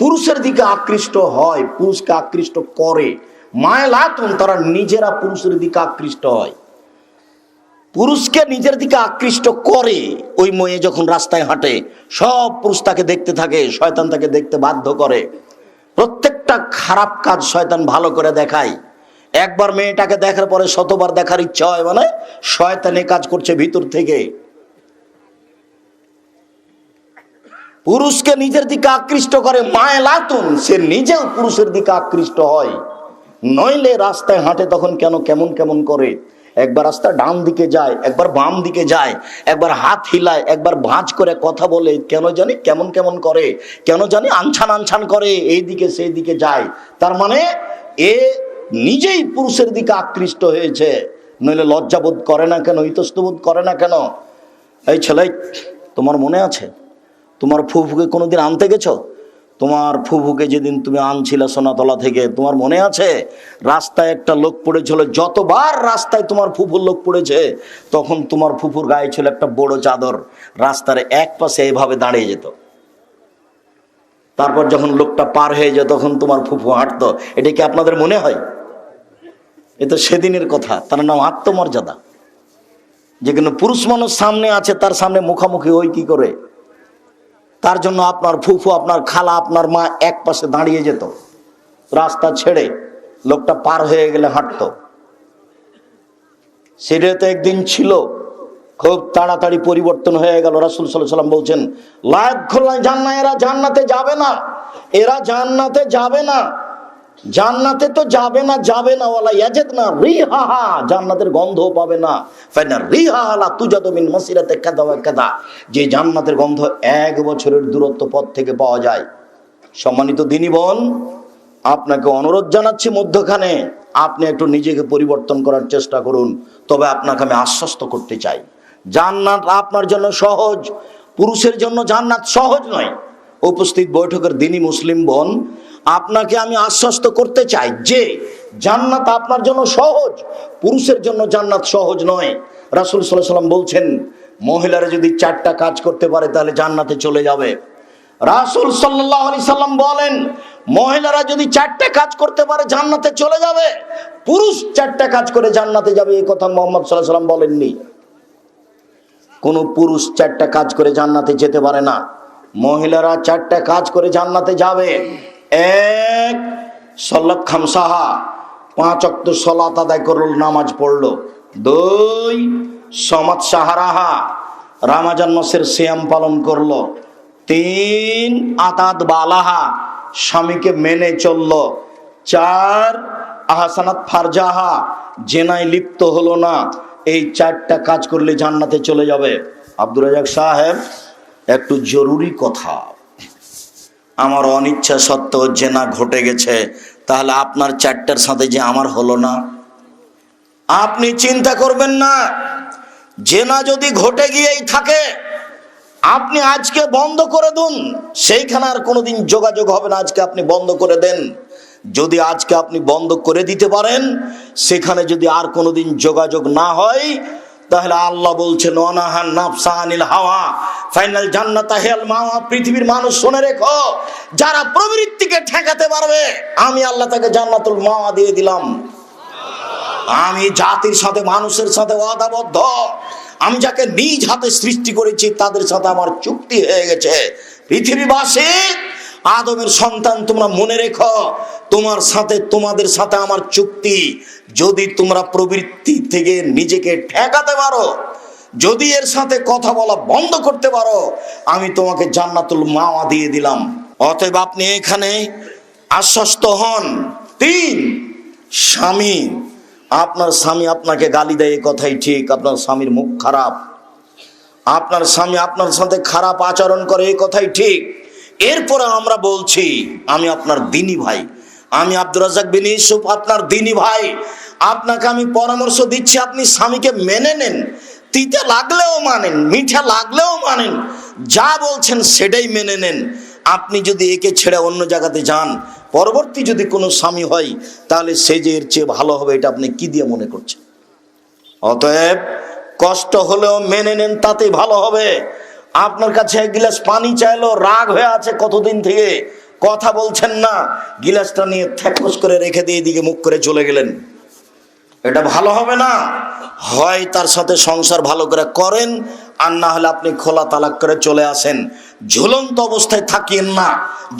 পুরুষের দিকে আকৃষ্ট হয়, পুরুষকে আকৃষ্ট করে। মায়লাতুন, তারা নিজেরা পুরুষের দিকে আকৃষ্ট হয়, পুরুষকে নিজের দিকে আকৃষ্ট করে। ওই মেয়ে যখন রাস্তায় হাঁটে, সব পুরুষ তাকে দেখতে থাকে, শয়তান তাকে দেখতে বাধ্য করে। প্রত্যেকটা খারাপ কাজ শয়তান ভালো করে দেখায়। একবার মেয়েটাকে দেখার পরে শতবার দেখার ইচ্ছা হয়, মানে শয়তানে কাজ করছে ভিতর থেকে। পুরুষকে নিজের দিকে আকৃষ্ট করে মায়লাতুন, সে নিজেও পুরুষের দিকে আকৃষ্ট হয়। নইলে রাস্তায় হাঁটে তখন কেন কেমন কেমন করে, একবার রাস্তা ডান দিকে যায়, একবার বাম দিকে যায়, একবার হাত হিলায়, একবার ভাঁজ করে কথা বলে, কেন জানি কেমন কেমন করে, কেন জানি আনছান আনছান করে, এই দিকে সেই দিকে যায়। তার মানে এ নিজেই পুরুষের দিকে আকৃষ্ট হয়েছে। নইলে লজ্জাবোধ করে না কেন, ইতস্তবোধ করে না কেন? এই ছেলে, তোমার মনে আছে তোমার ফুফুকে কোনোদিন আনতে গেছো? তোমার ফুফুকে যেদিন তুমি আনছিলে সোনাতলা থেকে, তোমার মনে আছে রাস্তায় একটা লোক পড়েছিল? যতবার রাস্তায় তোমার ফুফুর লোক পড়েছে, তখন তোমার ফুফুর গায়ে ছিল একটা বড় চাদর, রাস্তার এক পাশে এভাবে দাঁড়িয়ে যেত। তারপর যখন লোকটা পার হয়ে যেত, তখন তোমার ফুফু হাঁটতো। এটা কি আপনাদের মনে হয়? এ তো সেদিনের কথা। তার নাম আত্মমর্যাদা। যে কোনো পুরুষ মানুষ সামনে আছে, তার সামনে মুখামুখি হই কি করে? তার জন্য আপনার ফুফু, আপনার খালা, আপনার মা এক পাশে দাঁড়িয়ে যেত, রাস্তা ছেড়ে লোকটা পার হয়ে গেলে হাঁটতো। সেটা তো একদিন ছিল, খুব তাড়াতাড়ি পরিবর্তন হয়ে গেল। রাসূল সাল্লাল্লাহু আলাইহি ওয়াসাল্লাম বলছেন, লা ইয়াদখুলুল জান্নাহ, এরা জান্নাতে যাবে না, এরা জান্নাতে যাবে না, জান্নাতে তো যাবে না, যাবে না, ওয়ালা ইয়াজিদনা রিহাহা, জান্নাতের গন্ধও পাবে না। ফাইনা রিহাহা লা তুজাদু মিন মাসিরাতি কাযা ওয়া কাযা, যে জান্নাতের গন্ধ 1 বছরের দূরত্ব পথ থেকে পাওয়া যায়। সম্মানিত দিনী বোন, আপনাকে অনুরোধ জানাচ্ছি, মধ্যখানে আপনি একটু নিজেকে পরিবর্তন করার চেষ্টা করুন। তবে আপনাকে আমি আশ্বস্ত করতে চাই, জান্নাত আপনার জন্য সহজ, পুরুষের জন্য জান্নাত সহজ নয়। উপস্থিত বৈঠকের দিনী মুসলিম বোন, আপনাকে আমি আশ্বস্ত করতে চাই যে জান্নাত আপনার জন্য সহজ, পুরুষের জন্য জান্নাত সহজ নয়। রাসূল সাল্লাল্লাহু আলাইহি ওয়াসাল্লাম বলছেন, মহিলারা যদি 4টা কাজ করতে পারে তাহলে জান্নাতে চলে যাবে। রাসূল সাল্লাল্লাহু আলাইহি সাল্লাম বলেন, মহিলারা যদি 4টা কাজ করতে পারে জান্নাতে চলে যাবে। পুরুষ 4টা কাজ করে জান্নাতে যাবে এই কথা মুহাম্মদ সাল্লাল্লাহু আলাইহি সাল্লাম বলেননি। কোন পুরুষ 4টা কাজ করে জান্নাতে যেতে পারে না, মহিলারা 4টা কাজ করে জান্নাতে যাবে। 1, সালাত খামসাহা, 5 ওয়াক্ত সালাত আদায় করল, নামাজ পড়লো। 2, সমাত সাহারাহা, রমজান মাসের সিয়াম পালন করলো। 3, আতাত বালাহা, স্বামীকে মেনে চললো। 4, আহসানাত ফারজাহা, জেনায় লিপ্ত হলো না। এই 4টা কাজ করলে জান্নাতে চলে যাবে। আব্দুর রাজ্জাক সাহেব, একটু জরুরি কথা, আমার অনিচ্ছা সত্ত্বেও জেনা ঘটে গেছে, তাহলে আপনার 4টার সাথে যে আমার হলো না? আপনি চিন্তা করবেন না, জেনা যদি ঘটে গিয়েই থাকে আপনি আজকে বন্ধ করে দিন, সেইখানে আর কোনোদিন যোগাযোগ হবে না। আজকে আপনি বন্ধ করে দেন। যদি আজকে আপনি বন্ধ করে দিতে পারেন, সেখানে যদি আর কোনোদিন যোগাযোগ না হয়, তাহলে আল্লাহ বলছেন, ওয়ানাহান নাফসা আনিল হাওয়া ফাইনাল জান্নাতা হিয়াল মাওয়া। পৃথিবীর মানুষ শুনে রেখো, যারা প্রবৃত্তিকে ঠেকাতে পারবে আমি আল্লাহ তাকে জান্নাতুল মাওয়া দিয়ে দিলাম। আমি জাতির সাথে, মানুষের সাথে ওয়াদাবদ্ধ। আমি যাকে নিজ হাতে সৃষ্টি করেছি তাদের সাথে আমার চুক্তি হয়ে গেছে। পৃথিবীবাসী, আদমের সন্তান, তোমরা মনে রেখো, তোমাদের সাথে আমার চুক্তি। যদি তোমরা প্রবৃত্তি থেকে নিজেকে ঠেকাতে পারো, যদি এর সাথে কথা বলা বন্ধ করতে পারো, আমি তোমাকে জান্নাতুল মাওয়া দিয়ে দিলাম। অতএব আপনি এখানে আশ্বস্ত হন। 3, স্বামী, আপনার স্বামী আপনাকে গালি দেয়, কথাই ঠিক, আপনার স্বামীর মুখ খারাপ, আপনার স্বামী আপনার সাথে খারাপ আচরণ করে, এই কথাই ঠিক। এরপরে আমরা বলছি, আমি আপনার দিনী ভাই, আমি আব্দুর রাজ্জাক বিন ইউসুফ আপনার দিনী ভাই, আপনাকে আমি পরামর্শ দিচ্ছি, আপনি স্বামীকে মেনে নেন। তিতে লাগলেও মানেন, মিঠা লাগলেও মানেন, যা বলছেন সেটাই মেনে নেন। আপনি যদি একে ছেড়ে অন্য জায়গাতে যান, পরবর্তী যদি কোনো স্বামী হয়, তাহলে সে যে এর চেয়ে ভালো হবে, এটা আপনি কি দিয়ে মনে করছেন? অতএব কষ্ট হলেও মেনে নেন, তাতেই ভালো হবে। আপনার কাছে 1 গ্লাস পানি চাইলো, রাগ হয়ে আছে কতদিন থেকে, কথা বলছেন না, গিলাসটা নিয়ে থ্যাকস করে রেখে দিয়ে এদিকে মুখ করে চলে গেলেন, এটা ভালো হবে না। হয় তার সাথে সংসার ভালো করে করেন, আর না হলে আপনি খোলা তালাক করে চলে আসেন। ঝুলন্ত অবস্থায় থাকিয়েন না।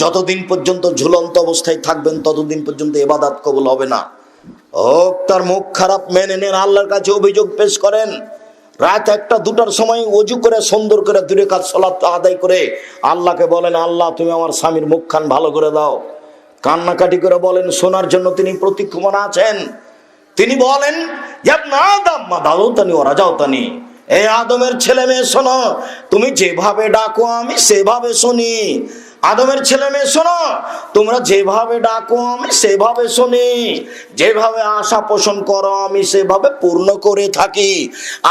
যতদিন পর্যন্ত ঝুলন্ত অবস্থায় থাকবেন, ততদিন পর্যন্ত ইবাদত কবুল হবে না। হোক তার মুখ খারাপ, মেনে নেন, আল্লাহর কাছে অভিযোগ পেশ করেন। রাত 1টা 2টার সময় অজু করে সুন্দর করে 2 রাকাত সালাত আদায় করে আল্লাহকে বলেন, আল্লাহ তুমি আমার স্বামীর মুখখান ভালো করে দাও। কান্নাকাটি করে বলেন, শোনার জন্য তিনি প্রতীক্ষমান আছেন। তিনি বলেন, ইবনে আদম মা দাউতানি ওয়া রাজাউতানি, এই আদমের ছেলে মেয়ে শোনো, তুমি যেভাবে ডাকো আমি সেভাবে শুনি। আদমের ছেলে মেয়ে শোনো, তোমরা যেভাবে ডাকো আমি সেভাবে শুনি, যেভাবে আশা পোষণ করো আমি সেভাবে পূর্ণ করে থাকি।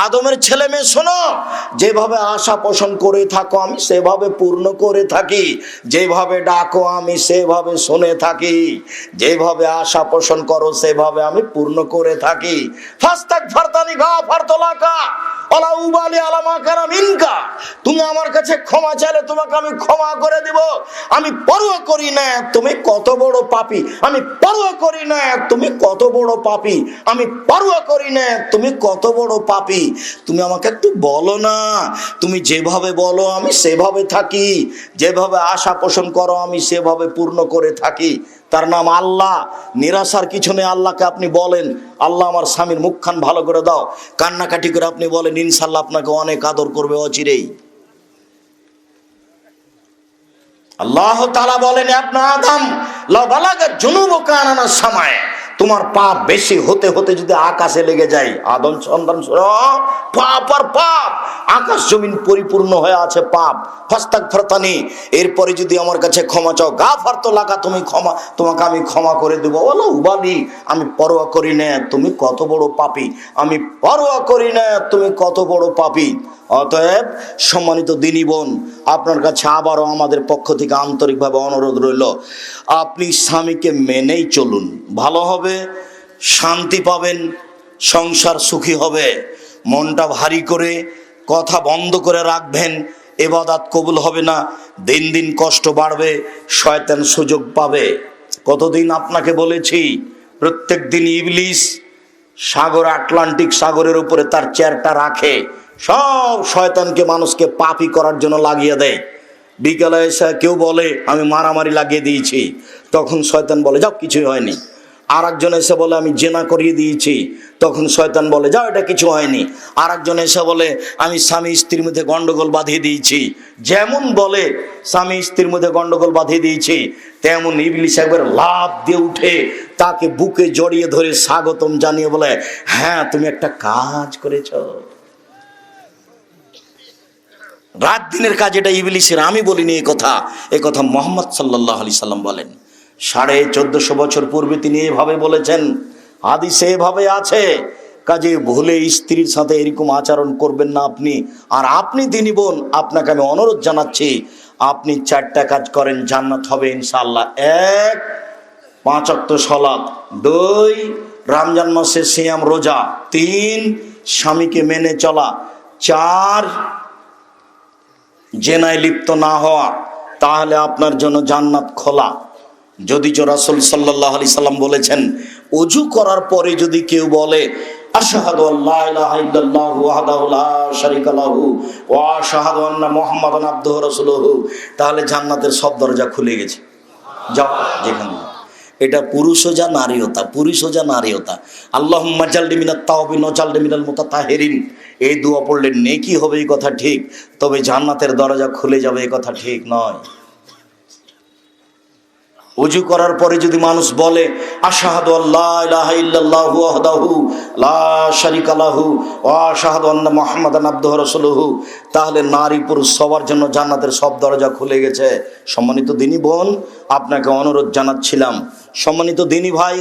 আদমের ছেলে মেয়ে শোনো, যেভাবে আশা পোষণ করে থাকো আমি সেভাবে পূর্ণ করে থাকি, যেভাবে ডাকো আমি সেভাবে শুনে থাকি, যেভাবে আশা পোষণ করো সেভাবে আমি পূর্ণ করে থাকি। ফাস্তাগফারতানি গাফারতু লাকা ওয়ালা উবালি আলা মা কানা মিনকা, তুমি আমার কাছে ক্ষমা চাইলে তোমাকে আমি ক্ষমা করে দিব। আমি পরোয়া করি না তুমি কত বড় পাপী, আমি পরোয়া করি না তুমি কত বড় পাপী, আমি পরোয়া করি না তুমি কত বড় পাপী। তুমি আমাকে একটু বলো না, তুমি যেভাবে বলো আমি সেভাবে থাকি, যেভাবে আশা পোষণ করো আমি সেভাবে পূর্ণ করে থাকি। তার নাম আল্লাহ। নিরাশার কিছু নেই। আল্লাহকে আপনি বলেন, আল্লাহ আমার স্বামীর মুখখান ভালো করে দাও। কান্নাকাটি করে আপনি বলেন, ইনশাল্লাহ আপনাকে অনেক আদর করবে অচিরেই। আল্লাহ তাআলা বলেন, ইবনে আদম লা বালাগা যুনুবুকা আনানাস সামায়ে, তোমার পাপ বেশি হতে হতে যদি আকাশে লেগে যায়, আদম সন্তান শোনো, পাপ আর পাপ, আকাশ জমিন পরিপূর্ণ হয়ে আছে পাপ। ফাস্তাগফিরতানি, এরপরে যদি আমার কাছে ক্ষমা চাও, গাফারতু লাকা, তোমাকে আমি ক্ষমা করে দেবো। ওয়ালা উবালি, আমি পরোয়া করি না তুমি কত বড় পাপী, আমি পরোয়া করি না তুমি কত বড় পাপী। অতএব সম্মানিত দিনী বোন, আপনার কাছে আবারও আমাদের পক্ষ থেকে আন্তরিকভাবে অনুরোধ রইল, আপনি স্বামীকে মেনেই চলুন, ভালো হবে। শান্তি পাবেন, সংসার সুখী হবে। মনটা ভারী করে কথা বন্ধ করে রাখবেন, ইবাদত কবুল হবে না, দিন দিন কষ্ট বাড়বে, শয়তান সুযোগ পাবে। কতদিন আপনাকে বলেছি, প্রত্যেক দিন ইবলিস সাগর, আটলান্টিক সাগরের উপরে তার চেয়ারটা রাখে, সব শয়তানকে মানুষকে পাপী করার জন্য লাগিয়ে দেয়। বিকালে এসে কেউ বলে আমি মারামারি লাগিয়ে দিয়েছি, তখন শয়তান বলে যাও কিছুই হয়নি। আর একজন এসে বলে আমি জেনা করিয়ে দিয়েছি, তখন শয়তান বলে যাও এটা কিছু হয়নি। আর একজন এসে বলে আমি স্বামী স্ত্রীর মধ্যে গন্ডগোল বাঁধিয়ে দিয়েছি। যেমন বলে স্বামী স্ত্রীর মধ্যে গন্ডগোল বাঁধিয়ে দিয়েছি, তেমন ইবলিস একবার লাফ দিয়ে উঠে তাকে বুকে জড়িয়ে ধরে স্বাগতম জানিয়ে বলে হ্যাঁ তুমি একটা কাজ করেছ। রাত দিনের কাজ এটা ইবলিসের, আমি বলিনি এই কথা, এ কথা মুহাম্মদ সাল্লাল্লাহু আলাইহি সাল্লাম বলেন। 1450 বছর পূর্বে তিনি এভাবে বলেছেন, হাদিসে এভাবে আছে। কাজে ভুলে স্ত্রীর সাথে এরকম আচরণ করবেন না আপনি। আর আপনি দিনী বোন, আপনাকে আমি অনুরোধ জানাচ্ছি, আপনি 4টা কাজ করেন, জান্নাত হবে ইনশাআল্লাহ। 1, 5 ওয়াক্ত সালাত, 2, রমজান মাসে সিয়াম রোজা, 3, স্বামীকে মেনে চলা, 4, জেনায় লিপ্ত না হওয়া, তাহলে আপনার জন্য জান্নাত খোলা। যদিচ রাসূল সাল্লাল্লাহু আলাইহি সাল্লাম বলেছেন, ওযু করার পরে যদি কেউ বলে আশহাদু আল্লা ইলাহা ইল্লাল্লাহু ওয়াহদাহু লা শারীকা লাহু ওয়া আশহাদু আন্না মুহাম্মাদান আবদুহু ওয়া রাসূলুহু, তাহলে জান্নাতের সব দরজা খুলে গেছে। যাও যেখানে। এটা পুরুষও যা নারীও তা, পুরুষও যা নারীও তা। আল্লাহুম্মা জালনি মিনাত তাওবিন ওয়া জালনি মিনাল মুতাতাহিরিন, এই দোয়া পড়লে নেকি হবে এই কথা ঠিক, তবে জান্নাতের দরজা খুলে যাবে এই কথা ঠিক নয়। ওযু করার পরে যদি মানুষ বলে আশহাদু আল্লা ইলাহা ইল্লাল্লাহু ওয়াহদাহু লা শারীকা লাহু ওয়া আশহাদু আন্না মুহাম্মাদান আবদুহু ওয়া রাসূলুহু, তাহলে নারী পুরুষ সবার জন্য জান্নাতের সব দরজা খুলে গেছে। সম্মানিত দিনী বোন, আপনাকে অনুরোধ জানাচ্ছিলাম। সম্মানিত দিনী ভাই,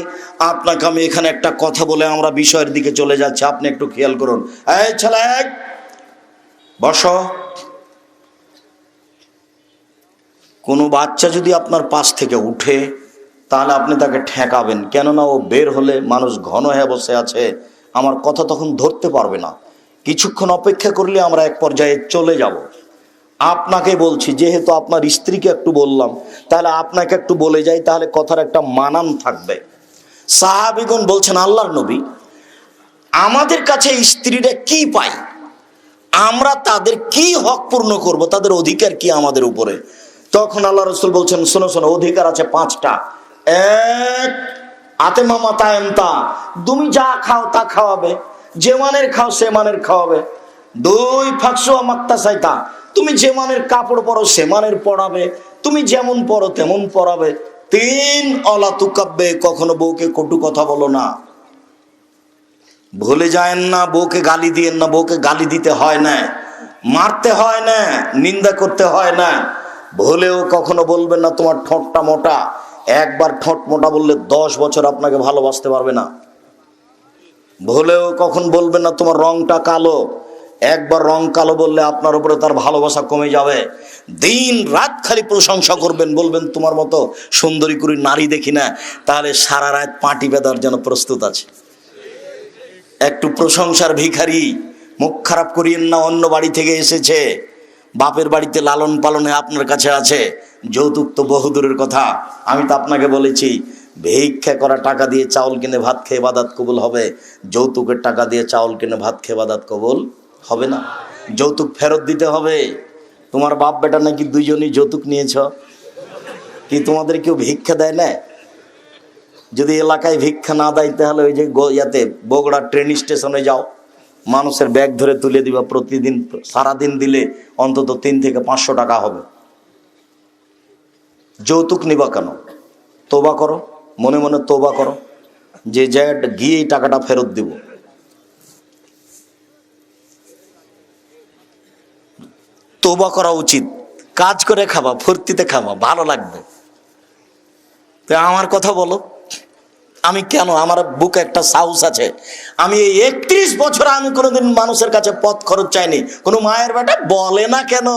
আপনাকে আমি এখানে একটা কথা বলে আমরা বিষয়ের দিকে চলে যাচ্ছি, আপনি একটু খেয়াল করুন। এই ছেলে বসো। কোনো বাচ্চা যদি আপনার পাশ থেকে উঠে, তাহলে আপনি তাকে ঠেকাবেন, কেননা ও বের হলে মানুষ ঘন হয়ে বসে আছে, আমার কথা তখন ধরতে পারবে না। কিছুক্ষণ অপেক্ষা করলে আমরা এক পর্যায়ে চলে যাব। আপনাকে বলছি, যেহেতু আপনার স্ত্রীকে একটু বললাম, তাহলে আপনাকে একটু বলে যাই, তাহলে কথার একটা মানান থাকবে। সাহাবীগণ বলছেন আল্লাহর নবী, আমাদের কাছে স্ত্রীরা কি পায়, আমরা তাদের কি হক পূর্ণ করব, তাদের অধিকার কি আমাদের উপরে? তখন আল্লাহ রাসূল বলছেন শোনো শোনো, অধিকার আছে 5টা। 1, আতে মামা তায়েমতা, তুমি যা খাও তা খাওয়াবে, যে মানের খাও সে মানের খাওয়াবে। 2, ফাকসু মাক্তা সাইতা, তুমি যে মানের কাপড় পরো সে মানের পরাবে, তুমি যেমন পরো তেমন পরাবে। 3, অলা তুকাব্বে, কখনো বউকে কটু কথা বলো না। ভুলে যায়েন না, বউকে গালি দিয়েন না, বউকে গালি দিতে হয় না, মারতে হয় না, নিন্দা করতে হয় না। ভুলেও কখনো বলবেন না তোমার ঠোঁটটা মোটা। একবার ঠোঁট মোটা বললে 10 বছর আপনাকে ভালোবাসতে পারবে না। ভুলেও কখন বলবেন না তোমার রংটা কালো। একবার রং কালো বললে আপনার উপরে তার ভালোবাসা কমে যাবে। দিন রাত খালি প্রশংসা করবেন, বলবেন তোমার মতো সুন্দরী করে নারী দেখি না, তাহলে সারা রাত পাটি বেঁধার জন্য প্রস্তুত আছে। একটু প্রশংসার ভিখারি, মুখ খারাপ করিয়েন না, অন্য বাড়ি থেকে এসেছে, বাপের বাড়িতে লালন পালনে আপনার কাছে আছে, যৌতুক তো বহুদূরের কথা। আমি তো আপনাকে বলেছি, ভিক্ষা করা টাকা দিয়ে চাউল কিনে ভাত খেয়ে ইবাদত কবুল হবে, যৌতুকের টাকা দিয়ে চাউল কিনে ভাত খেয়ে ইবাদত কবুল হবে না। যৌতুক ফেরত দিতে হবে। তোমার বাপ বেটা নাকি দুইজনই যৌতুক নিয়েছ, কি তোমাদের কেউ ভিক্ষা দেয় না? যদি এলাকায় ভিক্ষা না দেয়, তাহলে ওই যে ইয়াতে বগুড়া ট্রেন স্টেশনে যাও, মানুষের ব্যাগ ধরে তুলে দিবা, প্রতিদিন সারাদিন দিলে অন্তত 300 থেকে 500 টাকা হবে। যৌতুক নিবা কেন? তোবা করো, মনে মনে তোবা করো, যে জায়গাটা গিয়ে এই টাকাটা ফেরত দিব। তোবা করা উচিত। কাজ করে খাবা, ফুর্তিতে খাবা, ভালো লাগবে। তো আমার কথা বলো, আমি কেন, আমার বুকে একটা সাহস আছে। আমি এই 31 বছর আমি কোনোদিন মানুষের কাছে পথ খরচ চাইনি। কোনো মায়ের বেটা বলে না কেন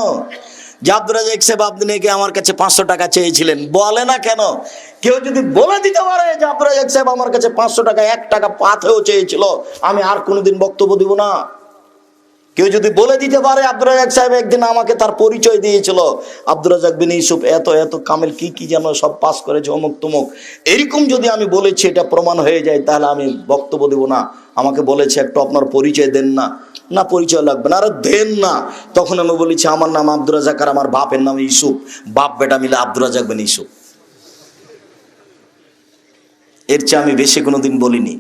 যে আব্দুর রাজ্জাক সাহেব আপনি নাকি আমার কাছে 500 টাকা চেয়েছিলেন। বলে না কেন? কেউ যদি বলে দিতে পারে যে আব্দুর রাজ্জাক সাহেব আমার কাছে 500 টাকা 1 টাকা পাথেও চেয়েছিল, আমি আর কোনোদিন বক্তব্য দিব না। কেউ যদি বলে দিতে পারে আব্দুর রাজ্জাক সাহেব একদিন আমাকে তার পরিচয় দিয়েছিল, আব্দুর রাজ্জাক বিন ইউসুফ এত এত কামেল কি যেন সব পাস করেছে অমুক তমুক, এরকম যদি আমি বলেছি এটা প্রমাণ হয়ে যায়, তাহলে আমি বক্তব্য দেব না। আমাকে বলেছে একটু আপনার পরিচয় দেন না। না পরিচয় লাগবে না, আরে দেন না। তখন আমি বলেছি আমার নাম আব্দুর রাজ্জাক আর আমার বাপের নাম ইউসুফ, বাপ বেটা মিলে আব্দুর রাজ্জাক বিন ইউসুফ। এর চেয়ে আমি বেশি কোনোদিন বলিনি।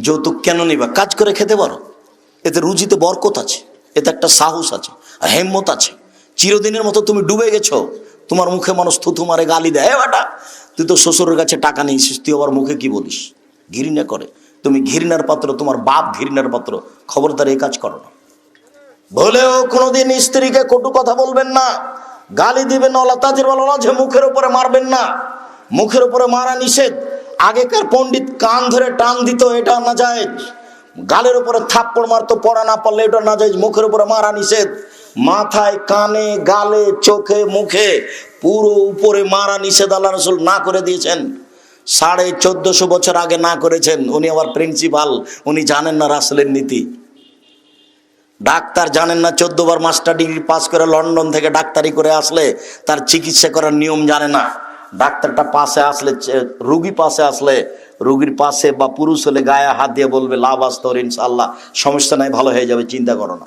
যৌতুক কেন নিবা? কাজ করে খেতে পারো, এতে রুজিতে বরকত আছে, এতে একটা সাহস আছে, হেম্মত আছে। চিরদিনের মতো তুমি ডুবে গেছো, তোমার মুখে মানুষ থুথু মারে, গালি দেয়, বেটা তুই তো শ্বশুরের কাছে টাকা নিয়েছিস, তুই আবার মুখে কি বলিস? ঘৃণা করে। তুমি ঘৃণার পাত্র, তোমার বাপ ঘৃণার পাত্র। খবরদার এই কাজ করো না। বলেও কোনোদিন স্ত্রীকে কটু কথা বলবেন না, গালি দিবেন না, তাজির বলো না যে মুখের উপরে মারবেন না। মুখের উপরে মারা নিষেধ। আগেকার পণ্ডিত কান ধরে টান দিত, এটা না যায়। গালের উপরে থাপ্পড় মারতো, পড়া না পারলে এটা না যায়। মুখের উপরে মারা নিষেধ। মাথায়, কানে, গালে, চোখে, মুখে পুরো উপরে মারা নিষেধ আল্লাহ রাসূল না করে দিয়েছেন। 1450 বছর আগে না করেছেন। উনি আবার প্রিন্সিপাল, উনি জানেন না রাসূলের নীতি। ডাক্তার জানেন না, 14 বার মাস্টার ডিগ্রি পাস করে লন্ডন থেকে ডাক্তারি করে আসলে তার চিকিৎসা করার নিয়ম জানে না। ডাক্তারটা পাশে আসলে, রুগী পাশে আসলে, রুগীর পাশে বা পুরুষ হলে গায়ে হাত দিয়ে বলবে লাভ আস্তর ইনশাআল্লাহ, সমস্যা নাই, ভালো হয়ে যাবে, চিন্তা করো না।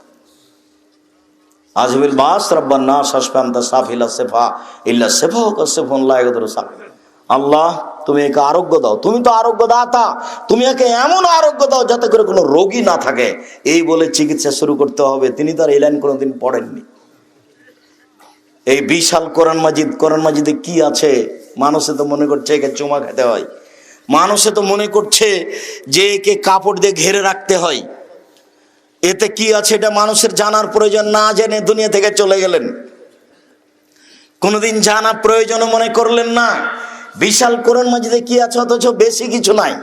আজবিল বাস রব্বান নাস আশফান্তা সাফিলা সেফা ইল্লা সেফা কাসফুন লা ইয়াদুর সাফ। আল্লাহ তুমি একে আরোগ্য দাও, তুমি তো আরোগ্য দাতা, তুমি একে এমন আরোগ্য দাও যাতে করে কোনো রোগী না থাকে। এই বলে চিকিৎসা শুরু করতে হবে। তিনি তো আর এই লাইন কোনোদিন পড়েননি। এই বিশাল কোরআন মাজিদ, কোরআন মাজিদে কি আছে? মানুষে তো মনে করছে একে চুমা খেতে হয়, মানুষে তো মনে করছে যে একে কাপড় দিয়ে ঘেরে রাখতে হয়। এতে কি আছে এটা মানুষের জানার প্রয়োজন, না জেনে দুনিয়া থেকে চলে গেলেন। কোনোদিন জানা প্রয়োজন মনে করলেন না। বিশাল কোরআন মাজিদে কি আছে? অথচ বেশি কিছু নাই,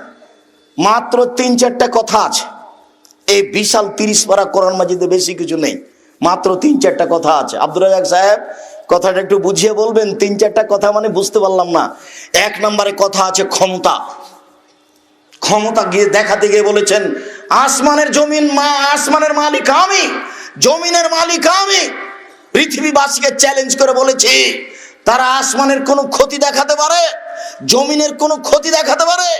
মাত্র 3-4টা কথা আছে। এই বিশাল 30 পারা কোরআন মাজিদে বেশি কিছু নেই, মাত্র 3-4টা কথা আছে। আব্দুর রাজ্জাক সাহেব কথাটা একটু বুঝিয়ে বলবেন। 3-4টা কথা মানে বুঝতে পারলাম না। 1 নম্বরে কথা আছে ক্ষমতা। ক্ষমতা গিয়ে দেখাতে গিয়ে বলেছেন আসমানের জমিন আসমানের মালিক আমি, জমিনের মালিক আমি। পৃথিবীবাসীকে চ্যালেঞ্জ করে বলেছি, তারা আসমানের কোনো ক্ষতি দেখাতে পারে, জমিনের কোনো ক্ষতি দেখাতে পারে,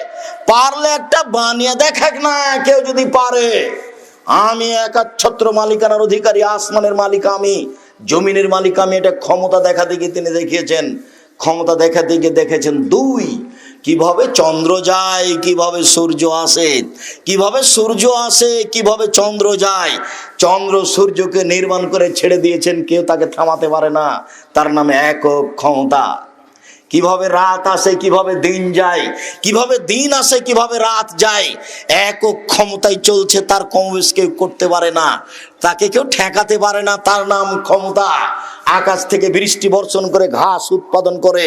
পারলে একটা বানিয়ে দেখাক না। কেউ যদি পারে, আমি একাচ্ছত্র মালিকানার অধিকারী, আসমানের মালিক আমি, জমিনের মালিক আমি। এটা ক্ষমতা দেখাতে গিয়ে তিনি দেখিয়েছেন। ক্ষমতা দেখাতে গিয়ে দেখেছেন 2, কিভাবে চন্দ্র যায়, কিভাবে সূর্য আসে, কিভাবে সূর্য আসে, কিভাবে চন্দ্র যায়। চন্দ্র সূর্যকে নির্মাণ করে ছেড়ে দিয়েছেন, কেউ তাকে থামাতে পারে না। তার নামে একক ক্ষমতা। কিভাবে রাত আসে, কিভাবে দিন যায়, কিভাবে দিন আসে, কিভাবে রাত যায়, একক ক্ষমতায় চলছে। তার কমবেশ কেউ করতে পারে না, তাকে কেউ ঠেকাতে পারে না। তার নাম ক্ষমতা। আকাশ থেকে বৃষ্টি বর্ষণ করে ঘাস উৎপাদন করে,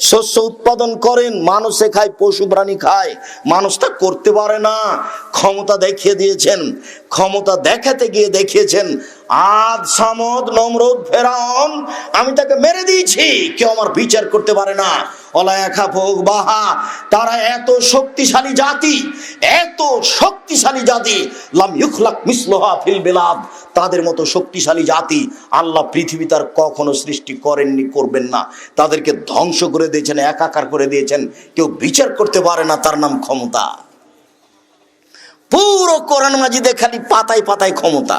শস্য উৎপাদন করেন, মানুষে খায়, পশু প্রাণী খায়, মানুষ তা করতে পারে না। ক্ষমতা দেখিয়ে দিয়েছেন। ক্ষমতা দেখাতে গিয়ে দেখিয়েছেন আদ, সামদ, নমরুদ, ফেরাউন, আমি তাকে মেরে দিয়েছি, কেউ আমার বিচার করতে পারে না। বাহা, তারা এত শক্তিশালী জাতি, এত শক্তিশালী জাতি, লাম ইউখলাক মিসলুহা ফিল বিলাদ, তাদের মতো শক্তিশালী জাতি আল্লাহ পৃথিবী তার কখনো সৃষ্টি করেননি, করবেন না। তাদেরকে ধ্বংস করে দিয়েছেন, একাকার করে দিয়েছেন, কেউ বিচার করতে পারে না। তার নাম ক্ষমতা। পুরো কোরআন মাজিদে খালি পাতায় পাতায় ক্ষমতা,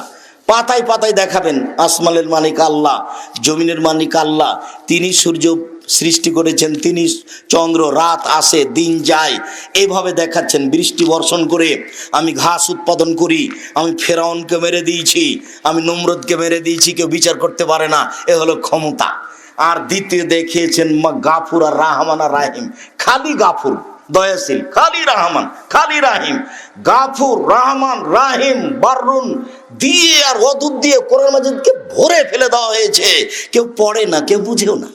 পাতায় পাতায় দেখাবেন আসমানের মালিক আল্লাহ, জমিনের মালিক আল্লাহ। তিনি সূর্য সৃষ্টি করেছেন, তিনি চন্দ্র, রাত আসে, দিন যায়, এইভাবে দেখাচ্ছেন। বৃষ্টি বর্ষণ করে আমি ঘাস উৎপাদন করি, আমি ফেরাউনকে মেরে দিয়েছি, আমি নমরুদকে মেরে দিয়েছি, কেউ বিচার করতে পারে না। এ হলো ক্ষমতা। আর দ্বিতীয় দেখিয়েছেন গাফুর আর রাহমান আর রাহিম। খালি গাফুর দয়াশীল, খালি রহমান, খালি রাহিম। গাফুর, রহমান, রাহিম, বাররুন দিয়ে আর ওদুদ দিয়ে কোরআন মাজিদকে ভরে ফেলে দেওয়া হয়েছে। কেউ পড়ে না, কেউ বুঝেও না।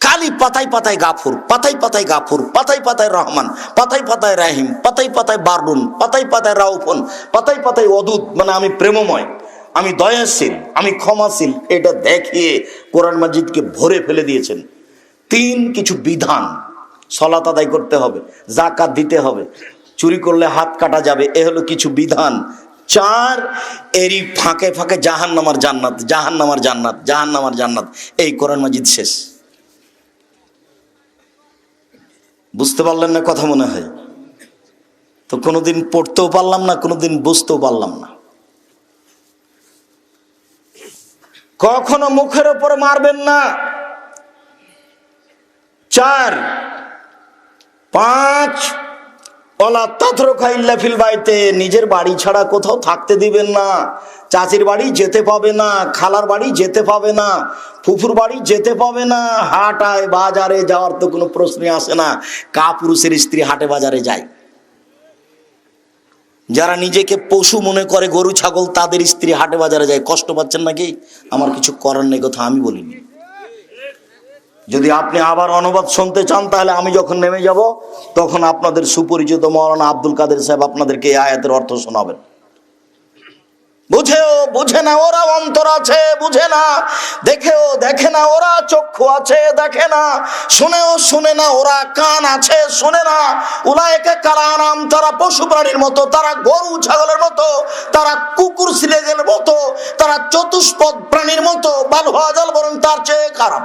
খালি পাতায় পাতায় গাফুর, পাতায় পাতায় গাফুর, পাতায় পাতায় রহমান, পাতায় পাতায় রাহিম, পাতায় পাতায় বাররুন, পাতায় পাতায় রাউফন, পাতায় পাতায় ওদুদ, মানে আমি প্রেমময়। আমি দয়াশীল, আমি ক্ষমাশীল, এটা দেখিয়ে কোরআন মাজিদকে ভরে ফেলে দিয়েছেন। 3 কিছু বিধান, সালাত আদায় করতে হবে, যাকাত দিতে হবে, চুরি করলে হাত কাটা যাবে, এ হলো কিছু বিধান। 4 এরই ফাঁকে ফাঁকে জাহান্নামার জান্নাত, জাহান্নামার জান্নাত, জাহান্নামার জান্নাত, এই কোরআন মাজিদ শেষ। বুঝতে পারলেন না কথা মনে হয়? তো কোনোদিন পড়তেও পারলাম না, কোনোদিন বুঝতেও পারলাম না। কখনো মুখের উপরে মারবেন না। 4 5 ওলা তাতরুকা ইল্লা ফিল বাইতে, নিজের বাড়ি ছাড়া কোথাও থাকতে দিবেন না। চাচির বাড়ি যেতে পাবে না, খালার বাড়ি যেতে পাবে না, ফুফুর বাড়ি যেতে পাবে না, হাটায় বাজারে যাওয়ার তো কোনো প্রশ্নই আসে না। কাপুরুষের স্ত্রী হাটে বাজারে যায়। যারা নিজেকে পশু মনে করে, গরু ছাগল, তাদের স্ত্রী হাটে বাজারে যায়। কষ্ট পাচ্ছেন নাকি? আমার কিছু করার নেই, কথা আমি বলিনি। যদি আপনি আবার অনুবাদ শুনতে চান, তাহলে আমি যখন নেমে যাব তখন আপনাদের সুপরিচিত মাওলানা আব্দুল কাদের সাহেব আপনাদেরকে এই আয়াতের অর্থ শোনাবেন। বুঝেও বুঝে না ওরা অন্তর আছে, বুঝে না। দেখেও দেখে না ওরা চক্ষু আছে, দেখে না। শুনেও শুনে না ওরা কান আছে, শুনে না। উলায়েকা কালানাম, তারা পশু প্রাণীর মতো, তারা গরু ছাগলের মতো, তারা কুকুর সিলেজের মতো, তারা চতুষ্পদ প্রাণীর মতো, বাল হাজাল, বরং তার চেয়ে খারাপ।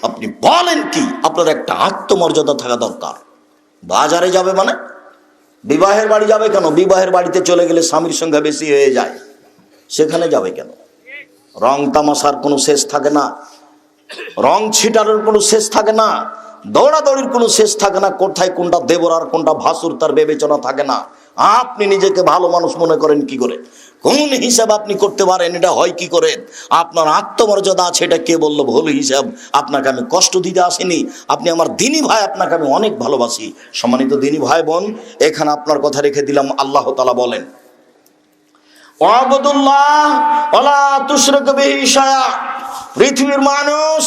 আপনি বলেন কি? আপনার একটা আত্মমর্যাদা থাকা দরকার। বাজারে যাবে মানে বিবাহের বাড়ি যাবে কেন? বিবাহের বাড়িতে চলে গেলে স্বামীর সংখ্যা বেশি হয়ে যায়, সেখানে যাবে কেন? রং তামাশার কোনো শেষ থাকে না, রং ছিটানোর কোনো শেষ থাকে না, দৌড়াদৌড়ির কোনো শেষ থাকে না। কোথায় কোনটা দেবর আর কোনটা ভাসুর তার বিবেচনা থাকে না। আপনি নিজেকে ভালো মানুষ মনে করেন কি করে? কোন হিসাব আপনি করতে পারেন? এটা হয় কি করে? আপনার আত্মমর্যাদা আছে, এটা কে বললো ভুল হিসাব? আপনাকে আমি কষ্ট দিতে আসিনি, আপনি আমার দিনী ভাই, আপনাকে আমি অনেক ভালোবাসি। সম্মানিত দিনী ভাই বোন, এখানে আপনার কথা রেখে দিলাম। আল্লাহ তাআলা বলেন, ওয়াবুদুল্লাহ ওয়ালা তুশরিকু বিহি শাইআ, পৃথিবীর মানুষ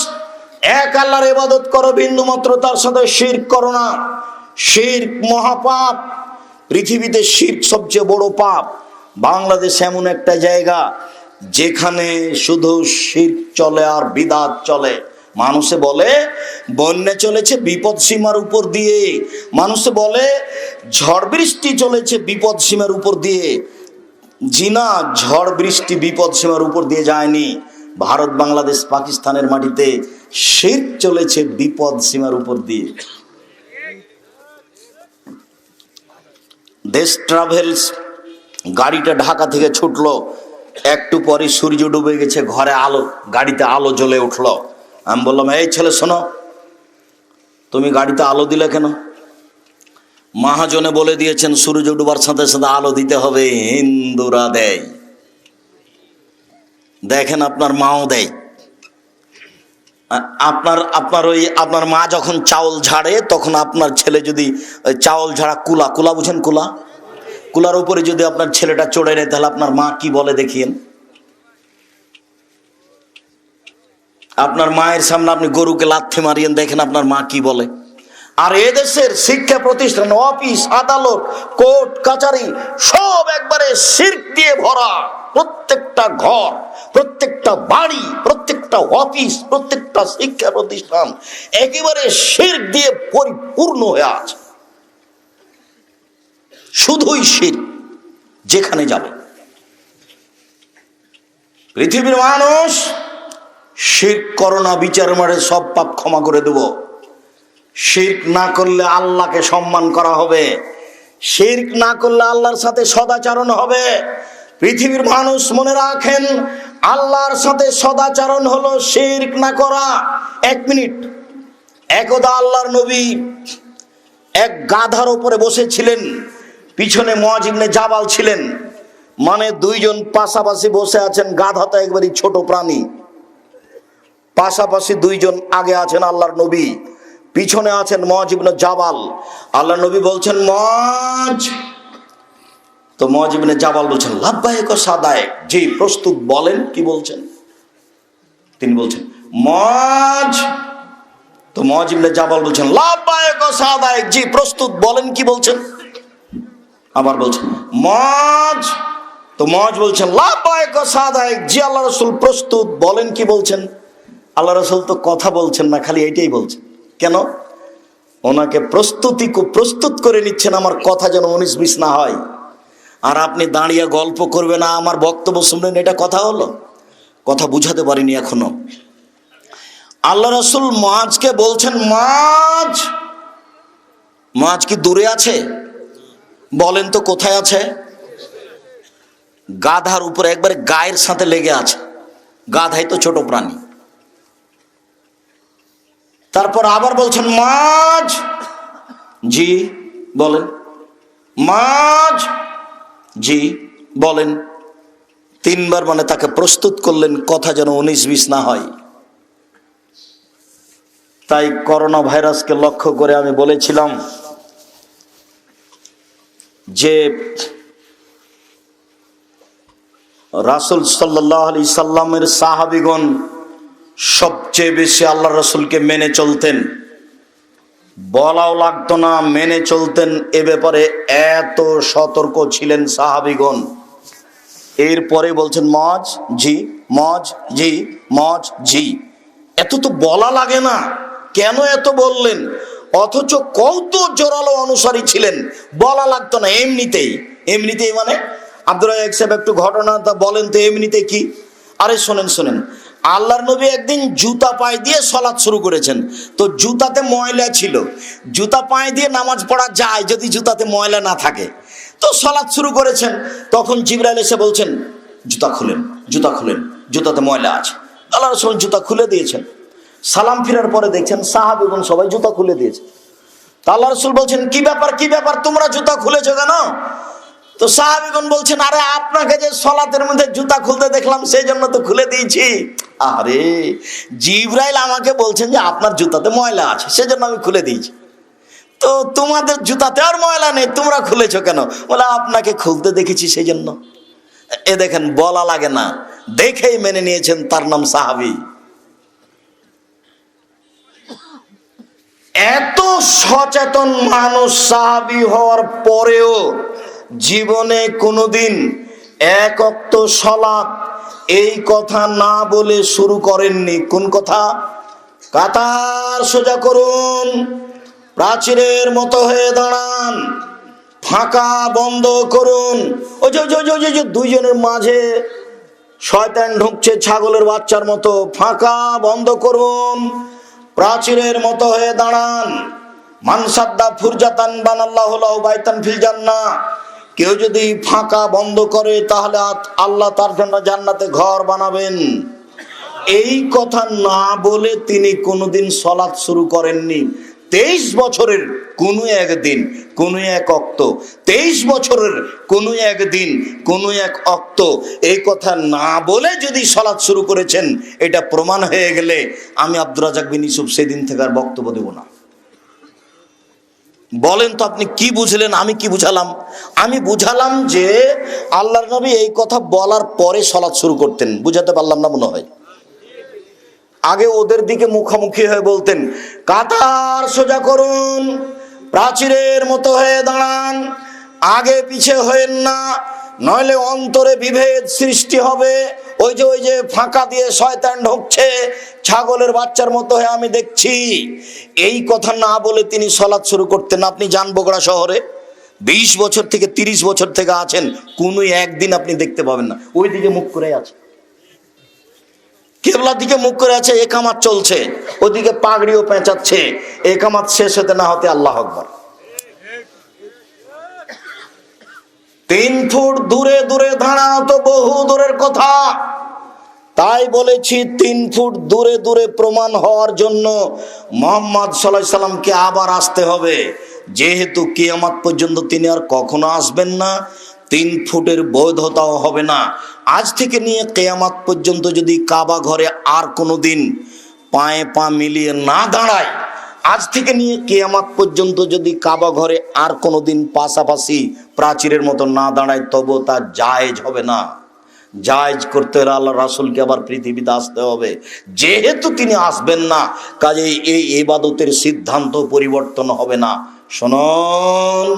এক আল্লাহর ইবাদত করো, বিন্দু মাত্র তার সাথে শিরক করো না। শিরক মহাপাপ। পৃথিবীতে শিরক সবচেয়ে বড় পাপ। বাংলাদেশ এমন একটা জায়গা যেখানে শুধু শিরক চলে আর বিদআত চলে। মানুষে বলে বন্যা চলেছে বিপদ সীমার উপর দিয়ে, মানুষে বলে ঝড় বৃষ্টি চলেছে বিপদ সীমার উপর দিয়ে। জিনা ঝড় বৃষ্টি বিপদ সীমার উপর দিয়ে যায়নি। ভারত, বাংলাদেশ, পাকিস্তানের মাটিতে শিরক চলেছে বিপদ সীমার উপর দিয়ে। দেশ ট্রাভেলস গাড়িটা ঢাকা থেকে ছুটলো, একটু পরে সূর্য ডুবে গেছে, ঘরে আলো, গাড়িতে আলো জ্বলে উঠলো। আমি বললাম, এই ছেলে শোনো, তুমি গাড়িতে আলো দিলে কেন? মহাজনে বলে দিয়েছেন সূর্য ডুবার সাথে সাথে আলো দিতে হবে, হিন্দুরা দেয়। দেখেন আপনার মাও দেয়। আপনার মা যখন চাউল ঝাড়ে, তখন আপনার ছেলে যদি চাউল ঝাড়া কুলা বুঝেন, কুলার উপরে যদি আপনার ছেলেটা চড়ে নেয়, তাহলে আপনার মা কি বলে দেখিয়েন? আপনার মায়ের সামনে আপনি গরুকে লাথি মারিয়েন, দেখেন আপনার মা কি বলে। আর এদেশের শিক্ষা প্রতিষ্ঠান, অফিস, আদালত, কোর্ট কাচারি সব একবারে শিরক দিয়ে ভরা। প্রত্যেকটা ঘর, প্রত্যেকটা বাড়ি, প্রত্যেকটা অফিস, প্রত্যেকটা শিক্ষা প্রতিষ্ঠান একেবারে শিরক দিয়ে পরিপূর্ণ হয়ে আছে। শুধুই শিরক, যেখানে যাবে। পৃথিবীর মানুষ শিরক করো না, বিচারের মাঠে সব পাপ ক্ষমা করে দেব। শিরক না করলে আল্লাহকে সম্মান করা হবে, শিরক না করলে আল্লাহর সাথে সদাচরণ হবে। পৃথিবীর মানুষ মনে রাখেন, আল্লাহর সাথে সদাচরণ হলো শিরক না করা। 1 মিনিট। একদা আল্লাহর নবী এক গাধার উপরে বসেছিলেন, পিছনে মুআয ইবনে জাবাল ছিলেন। মানে দুইজন পাশাপাশি বসে আছেন। গাধা তো একবারই ছোট প্রাণী। পাশাপাশি দুইজন, আগে আছেন আল্লাহর নবী, পিছনে আছেন মুআয ইবনে জাবাল। আল্লাহর নবী বলছেন, মুআয। তো মুআয ইবনে জাবাল বলছেন, লাব্বাইক ওয়া সাদাইক, জি প্রস্তুত, বলেন কি বলছেন। তিনি বলছেন, মুআয। তো মুআয ইবনে জাবাল বলছেন, লাব্বাইক ওয়া সাদাইক, জি প্রস্তুত, বলেন কি বলছেন। আবার বলছেন, মুআয। তো মুআজ বলছেন লাব্বাইক ওয়া সাদাইক, জি আল্লাহ রাসূল প্রস্তুত। বলেন কি বলছেন? আল্লাহ রাসূল তো কথা বলছেন না, খালি এইটাই বলছেন। কেন? ওনাকে প্রস্তুত করে নিচ্ছেন আমার কথা যেন 19-20 না হয়। আর আপনি দাঁড়িয়ে গল্প করবে না, আমার বক্তব্য শুনবেন, এটা কথা হলো? কথা বুঝাতে পারিনি এখনো। আল্লাহ রাসূল মুআজকে বলছেন, মুআজ কি দূরে আছে? বলেন তো কোথায় আছে? গাধার উপরে একবারে গায়ের সাথে লেগে আছে। গাধাই তো ছোট প্রাণী। তারপর আবার বলছেন মুআজ, জি বলেন। মুআজ, জি বলেন। 3 বার মানে তাকে প্রস্তুত করলেন, কথা যেন 19-20 না হয়। তাই করোনা ভাইরাসকে লক্ষ্য করে আমি বলেছিলাম যে রাসূল সাল্লাল্লাহু আলাইহি সাল্লামের সাহাবীগণ সবচেয়ে বেশি আল্লাহ রাসূলকে মেনে চলতেন, বলাও লাগতো না, মেনে চলতেন। এ ব্যাপারে এত সতর্ক ছিলেন সাহাবীগণ। এরপরে বলছেন মুআজ, জি মুআজ, জি মুআজ, জি। এত তো বলা লাগে না, কেন এত বললেন? অথচ কত জোরালো অনুসারী ছিলেন, বলা লাগতো না, এমনিতেই মানে আব্দুর রাজ্জাক সাহেব একটু ঘটনাটা বলেন তো। এমনিতে কি? আরে শোনেন, আল্লাহর নবী একদিন জুতা পায়ে দিয়ে সালাত শুরু করেছেন। তো জুতাতে ময়লা ছিল, জুতা পায়ে দিয়ে নামাজ পড়া যায় যদি জুতাতে ময়লা না থাকে। তো সালাত শুরু করেছেন, তখন জিবরাইল এসে বলছেন জুতা খুলেন, জুতাতে ময়লা আছে। আল্লাহ রাসূল জুতা খুলে দিয়েছেন। সালাম ফিরার পরে দেখছেন সাহাবীগণ সবাই জুতা খুলে দিয়েছে। তা আল্লাহ রাসূল বলছেন কি ব্যাপার তোমরা জুতা খুলেছো কেন? তো সাহাবীগণ বলছেন আরে আপনাকে যে সালাতের মধ্যে জুতা খুলতে দেখলাম সেই জন্য তো খুলে দিয়েছি। আরে জিবরাইল আমাকে বলছেন যে আপনার জুতাতে ময়লা আছে, সেজন্য আমি খুলে দিয়েছি। তো তোমাদের জুতাতে আর ময়লা নেই, তোমরা খুলেছো কেন? বলে আপনাকে খুলতে দেখেছি সেই জন্য। এ দেখেন, বলা লাগে না, দেখেই মেনে নিয়েছেন, তার নাম সাহাবী। এত সচেতন মানুষ সাহাবী হওয়ার পরেও জীবনে কোনোদিন 1 ওয়াক্ত সালাত এই কথা না বলে শুরু করেননি। কোন কথা? কাতার সোজা করুন, প্রাচীরের মতো হয়ে দাঁড়ান, ফাঁকা বন্ধ করুন। ওই যে দুইজনের মাঝে শয়তান ঢুকছে ছাগলের বাচ্চার মতো, ফাঁকা বন্ধ করুন, প্রাচীরের মতো হয়ে দাঁড়ান। মানসাদ্দা ফুরজাতান বানাল্লাহু লাহু বাইতান ফিল জান্নাহ, কেউ যদি ফাঁকা বন্ধ করে তাহলে আল্লাহ তার জন্য জান্নাতে ঘর বানাবেন। এই কথা না বলে তিনি কোনোদিন সালাত শুরু করেননি। 23 বছরের কোনো একদিন, কোনো 1 ওয়াক্ত, 23 বছরের কোনো একদিন, কোনো 1 ওয়াক্ত এই কথা না বলে যদি সালাত শুরু করেছেন, এটা প্রমাণ হয়ে গেলে আমি আব্দুর রাজ্জাক বিন ইউসুফ সেদিন থেকে আর বক্তব্য দেব না। বলেন তো আপনি কি বুঝলেন, আমি কি বুঝালাম? আমি বুঝালাম যে আল্লাহর নবী এই কথা বলার পরে সালাত শুরু করতেন। বুঝাতে পারলাম না মনে হয়? আগে ওদের দিকে মুখোমুখি হয়ে বলতেন কাতার সোজা করুন, প্রাচীরের মতো হয়ে দাঁড়ান, আগে পিছে হয়েন না, নইলে অন্তরে বিভেদ সৃষ্টি হবে। ওই যে ফাঁকা দিয়ে শয়তান ঢুকছে ছাগলের বাচ্চার মতো হয়ে আমি দেখছি। এই কথা না বলে তিনি সালাত শুরু করতেন। আপনি যান বগুড়া শহরে, 20 বছর থেকে 30 বছর থেকে আছেন, কোনো একদিন আপনি দেখতে পাবেন না ওইদিকে মুখ করে আছে, কেবলার দিকে মুখ করে আছে, একামাত চলছে, ওদিকে পাগড়িও পেঁচাচ্ছে, একামাত শেষ হতে না হতে আল্লাহু আকবার। 3 ফুট দূরে দূরে দাঁড়ানো তো বহু দূরের কথা। তাই বলেছি 3 ফুট দূরে দূরে প্রমাণ হওয়ার জন্য মুহাম্মদ সাল্লাল্লাহু আলাইহি সাল্লামকে আবার আসতে হবে। যেহেতু কিয়ামত পর্যন্ত তিনি আর কখনো আসবেন না, 3 ফুটের বৈধতাও হবে না। আজ থেকে নিয়ে কিয়ামত পর্যন্ত যদি কাবা ঘরে আর কোনোদিন পায়ে পা মিলিয়ে না দাঁড়ায়, আজ থেকে নিয়ে কিয়ামত পর্যন্ত যদি কাবা ঘরে আর কোনোদিন পাশাপাশি প্রাচীরের মতো না দাঁড়ায়, তবু তা জায়েজ হবে না। জায়েজ করতে হলে আল্লাহ রাসূলকে আবার পৃথিবীতে আসতে হবে। যেহেতু তিনি আসবেন না, কাজেই এই ইবাদতের সিদ্ধান্ত পরিবর্তন হবে না। শুনুন,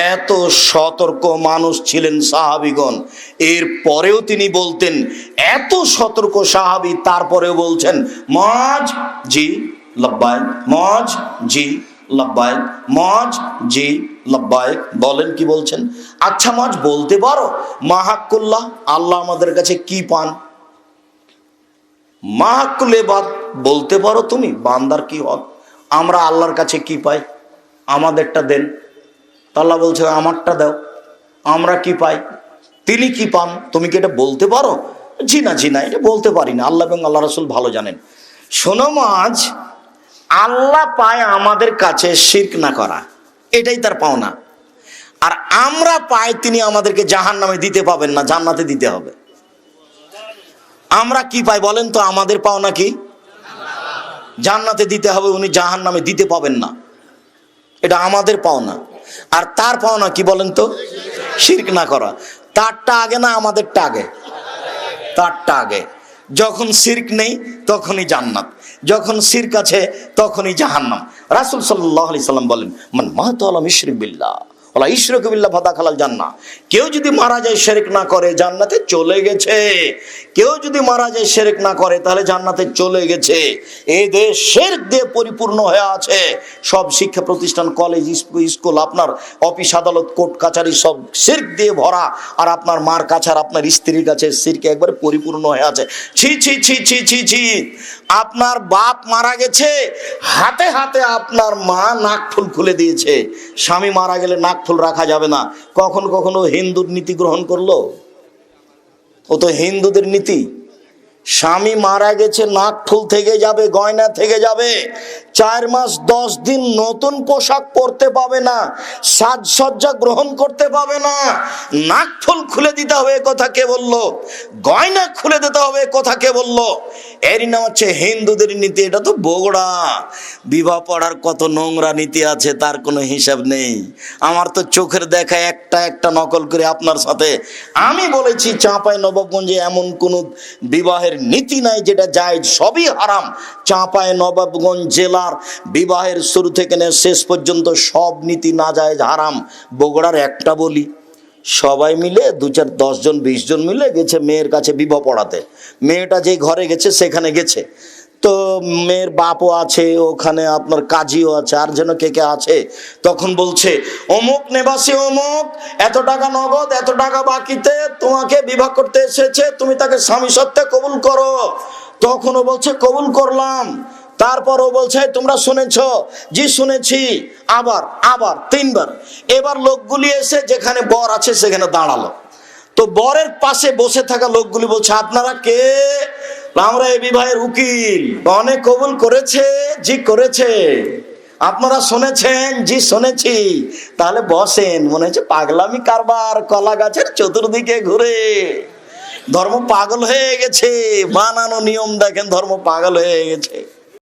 এত সতর্ক মানুষ ছিলেন সাহাবীগণ, এর পরেও তিনি বলতেন, এত সতর্ক সাহাবী তারপরেও বলছেন মজ জি লব্বাইক, মজ জি লব্বাইক, মজ জি লব্বাইক। বলেন কি বলছেন? আচ্ছা মজ বলতে পারো মাহাক্কুল্লাহ, আল্লাহ আমাদের কাছে কি পান? মাহাক্কুল ইবাদ বলতে পারো তুমি, বান্দার কি হক, আমরা আল্লাহর কাছে কি পাই, আমাদেরটা দেন। আল্লাহ বলছে আমারটা দাও, আমরা কি পাই, তিনি কি পান, তুমি কি এটা বলতে পারো? জি না, জি না, এটা বলতে পারি না, আল্লাহ এবং আল্লাহ রাসূল ভালো জানেন। শোনো মাজ, আল্লাহ পায় আমাদের কাছে শিরক না করা, এটাই তার পাওনা। আর আমরা পাই তিনি আমাদেরকে জাহান্নামে দিতে পাবেন না, জান্নাতে দিতে হবে। আমরা কি পাই বলেন তো? আমাদের পাওনা কি? জান্নাতে দিতে হবে, উনি জাহান্নামে দিতে পাবেন না, এটা আমাদের পাওনা। আর তার পাওনা কি বলেন তো? শিরক না করা। তারটা আগে না আমাদেরটা আগে? তারটা আগে। যখন শিরক নেই তখনই জান্নাত, যখন শিরক আছে তখনই জাহান্নাম। রাসূল সাল্লাল্লাহু আলাইহি সাল্লাম বলেন মান মাতা লা ইশরিক বিল্লাহ ওয়ালা ইশরাকা বিল্লাহ ফাদাখালাল জান্নাহ। কেউ যদি মারা যায় শিরক না করে জান্নাতে চলে গেছে, কেউ যদি মারা যায় শিরক না করে তাহলে জান্নাতে চলে গেছে। এই দেশ শিরক দিয়ে পরিপূর্ণ হয়ে আছে, সব শিক্ষা প্রতিষ্ঠান, কলেজ, স্কুল, আপনার অফিস আদালত, কোর্ট কাছারি সব শিরক দিয়ে ভরা। আর আপনার মার কাছে আর আপনার স্ত্রীর কাছে শিরকে একবারে পরিপূর্ণ হয়ে আছে। ছি ছি ছি ছি ছি ছি। আপনার বাপ মারা গেছে, হাতে হাতে আপনার মা নাকফুল খুলে দিয়েছে। স্বামী মারা গেলে নাকফুল রাখা যাবে না। কখনো কখনো হিন্দুর নীতি গ্রহণ করলো, ও তো হিন্দুদের নীতি। স্বামী মারা গেছে, নাকফুল থেকে যাবে, গয়না থেকে যাবে, 4 মাস 10 দিন নতুন পোশাক পরতে পাবে না, সাজসজ্জা গ্রহণ করতে পাবে না। নাকফুল খুলে দিতে হবে, কথা কে বললো? গয়না খুলে দিতে হবে, কথা কে বললো? এরই নাম হচ্ছে হিন্দুদের নীতি। এটা তো বগুড়া। বিবাহ পড়ার কত নোংরা নীতি আছে তার কোনো হিসাব নেই। আমার তো চোখের দেখা একটা একটা নকল করে আপনার সাথে আমি বলেছি, চাঁপাই নবাবগঞ্জে এমন কোনো বিবাহের নীতি নাই যেটা জায়েজ, সবই হারাম। চাঁপাই নবাবগঞ্জ জেলার বিবাহের শুরু থেকে নিয়ে শেষ পর্যন্ত সব নীতি নাজায়েজ, হারাম। বগুড়ার একটা বলি, সবাই মিলে 2-4-10 জন 20 জন মিলে গেছে মেয়ের কাছে বিবাহ পড়াতে। মেয়েটা যে ঘরে গেছে সেখানে গেছে, তো মেয়ের বাপও আছে ওখানে, আপনার কাজীও আছে, আর যেন কে কে আছে। তখন বলছে অমুক নেবাসী অমুক এত টাকা নগদ, এত টাকা বাকিতে তোমাকে বিবাহ করতে এসেছে, তুমি তাকে স্বামী সত্ত্বে কবুল করো। তখনও বলছে কবুল করলাম। তারপর ও বলছে তোমরা শুনেছ? জি শুনেছি। আবার আবার 3 বার। এবার লোকগুলি এসে যেখানে বর আছে সেখানে দাঁড়ালো। তো বরের পাশে বসে থাকা লোকগুলি বলছে আপনারা কে? আমরা এই বিবাহের উকিল। অনেক কবুল করেছে? জি করেছে। আপনারা শুনেছেন? জি শুনেছি। তাহলে বসেন। মনে হচ্ছে পাগলামি কারবার, কলা গাছের চতুর্দিকে ঘুরে। ধর্ম পাগল হয়ে গেছে, বানানো নিয়ম দেখেন, ধর্ম পাগল হয়ে গেছে।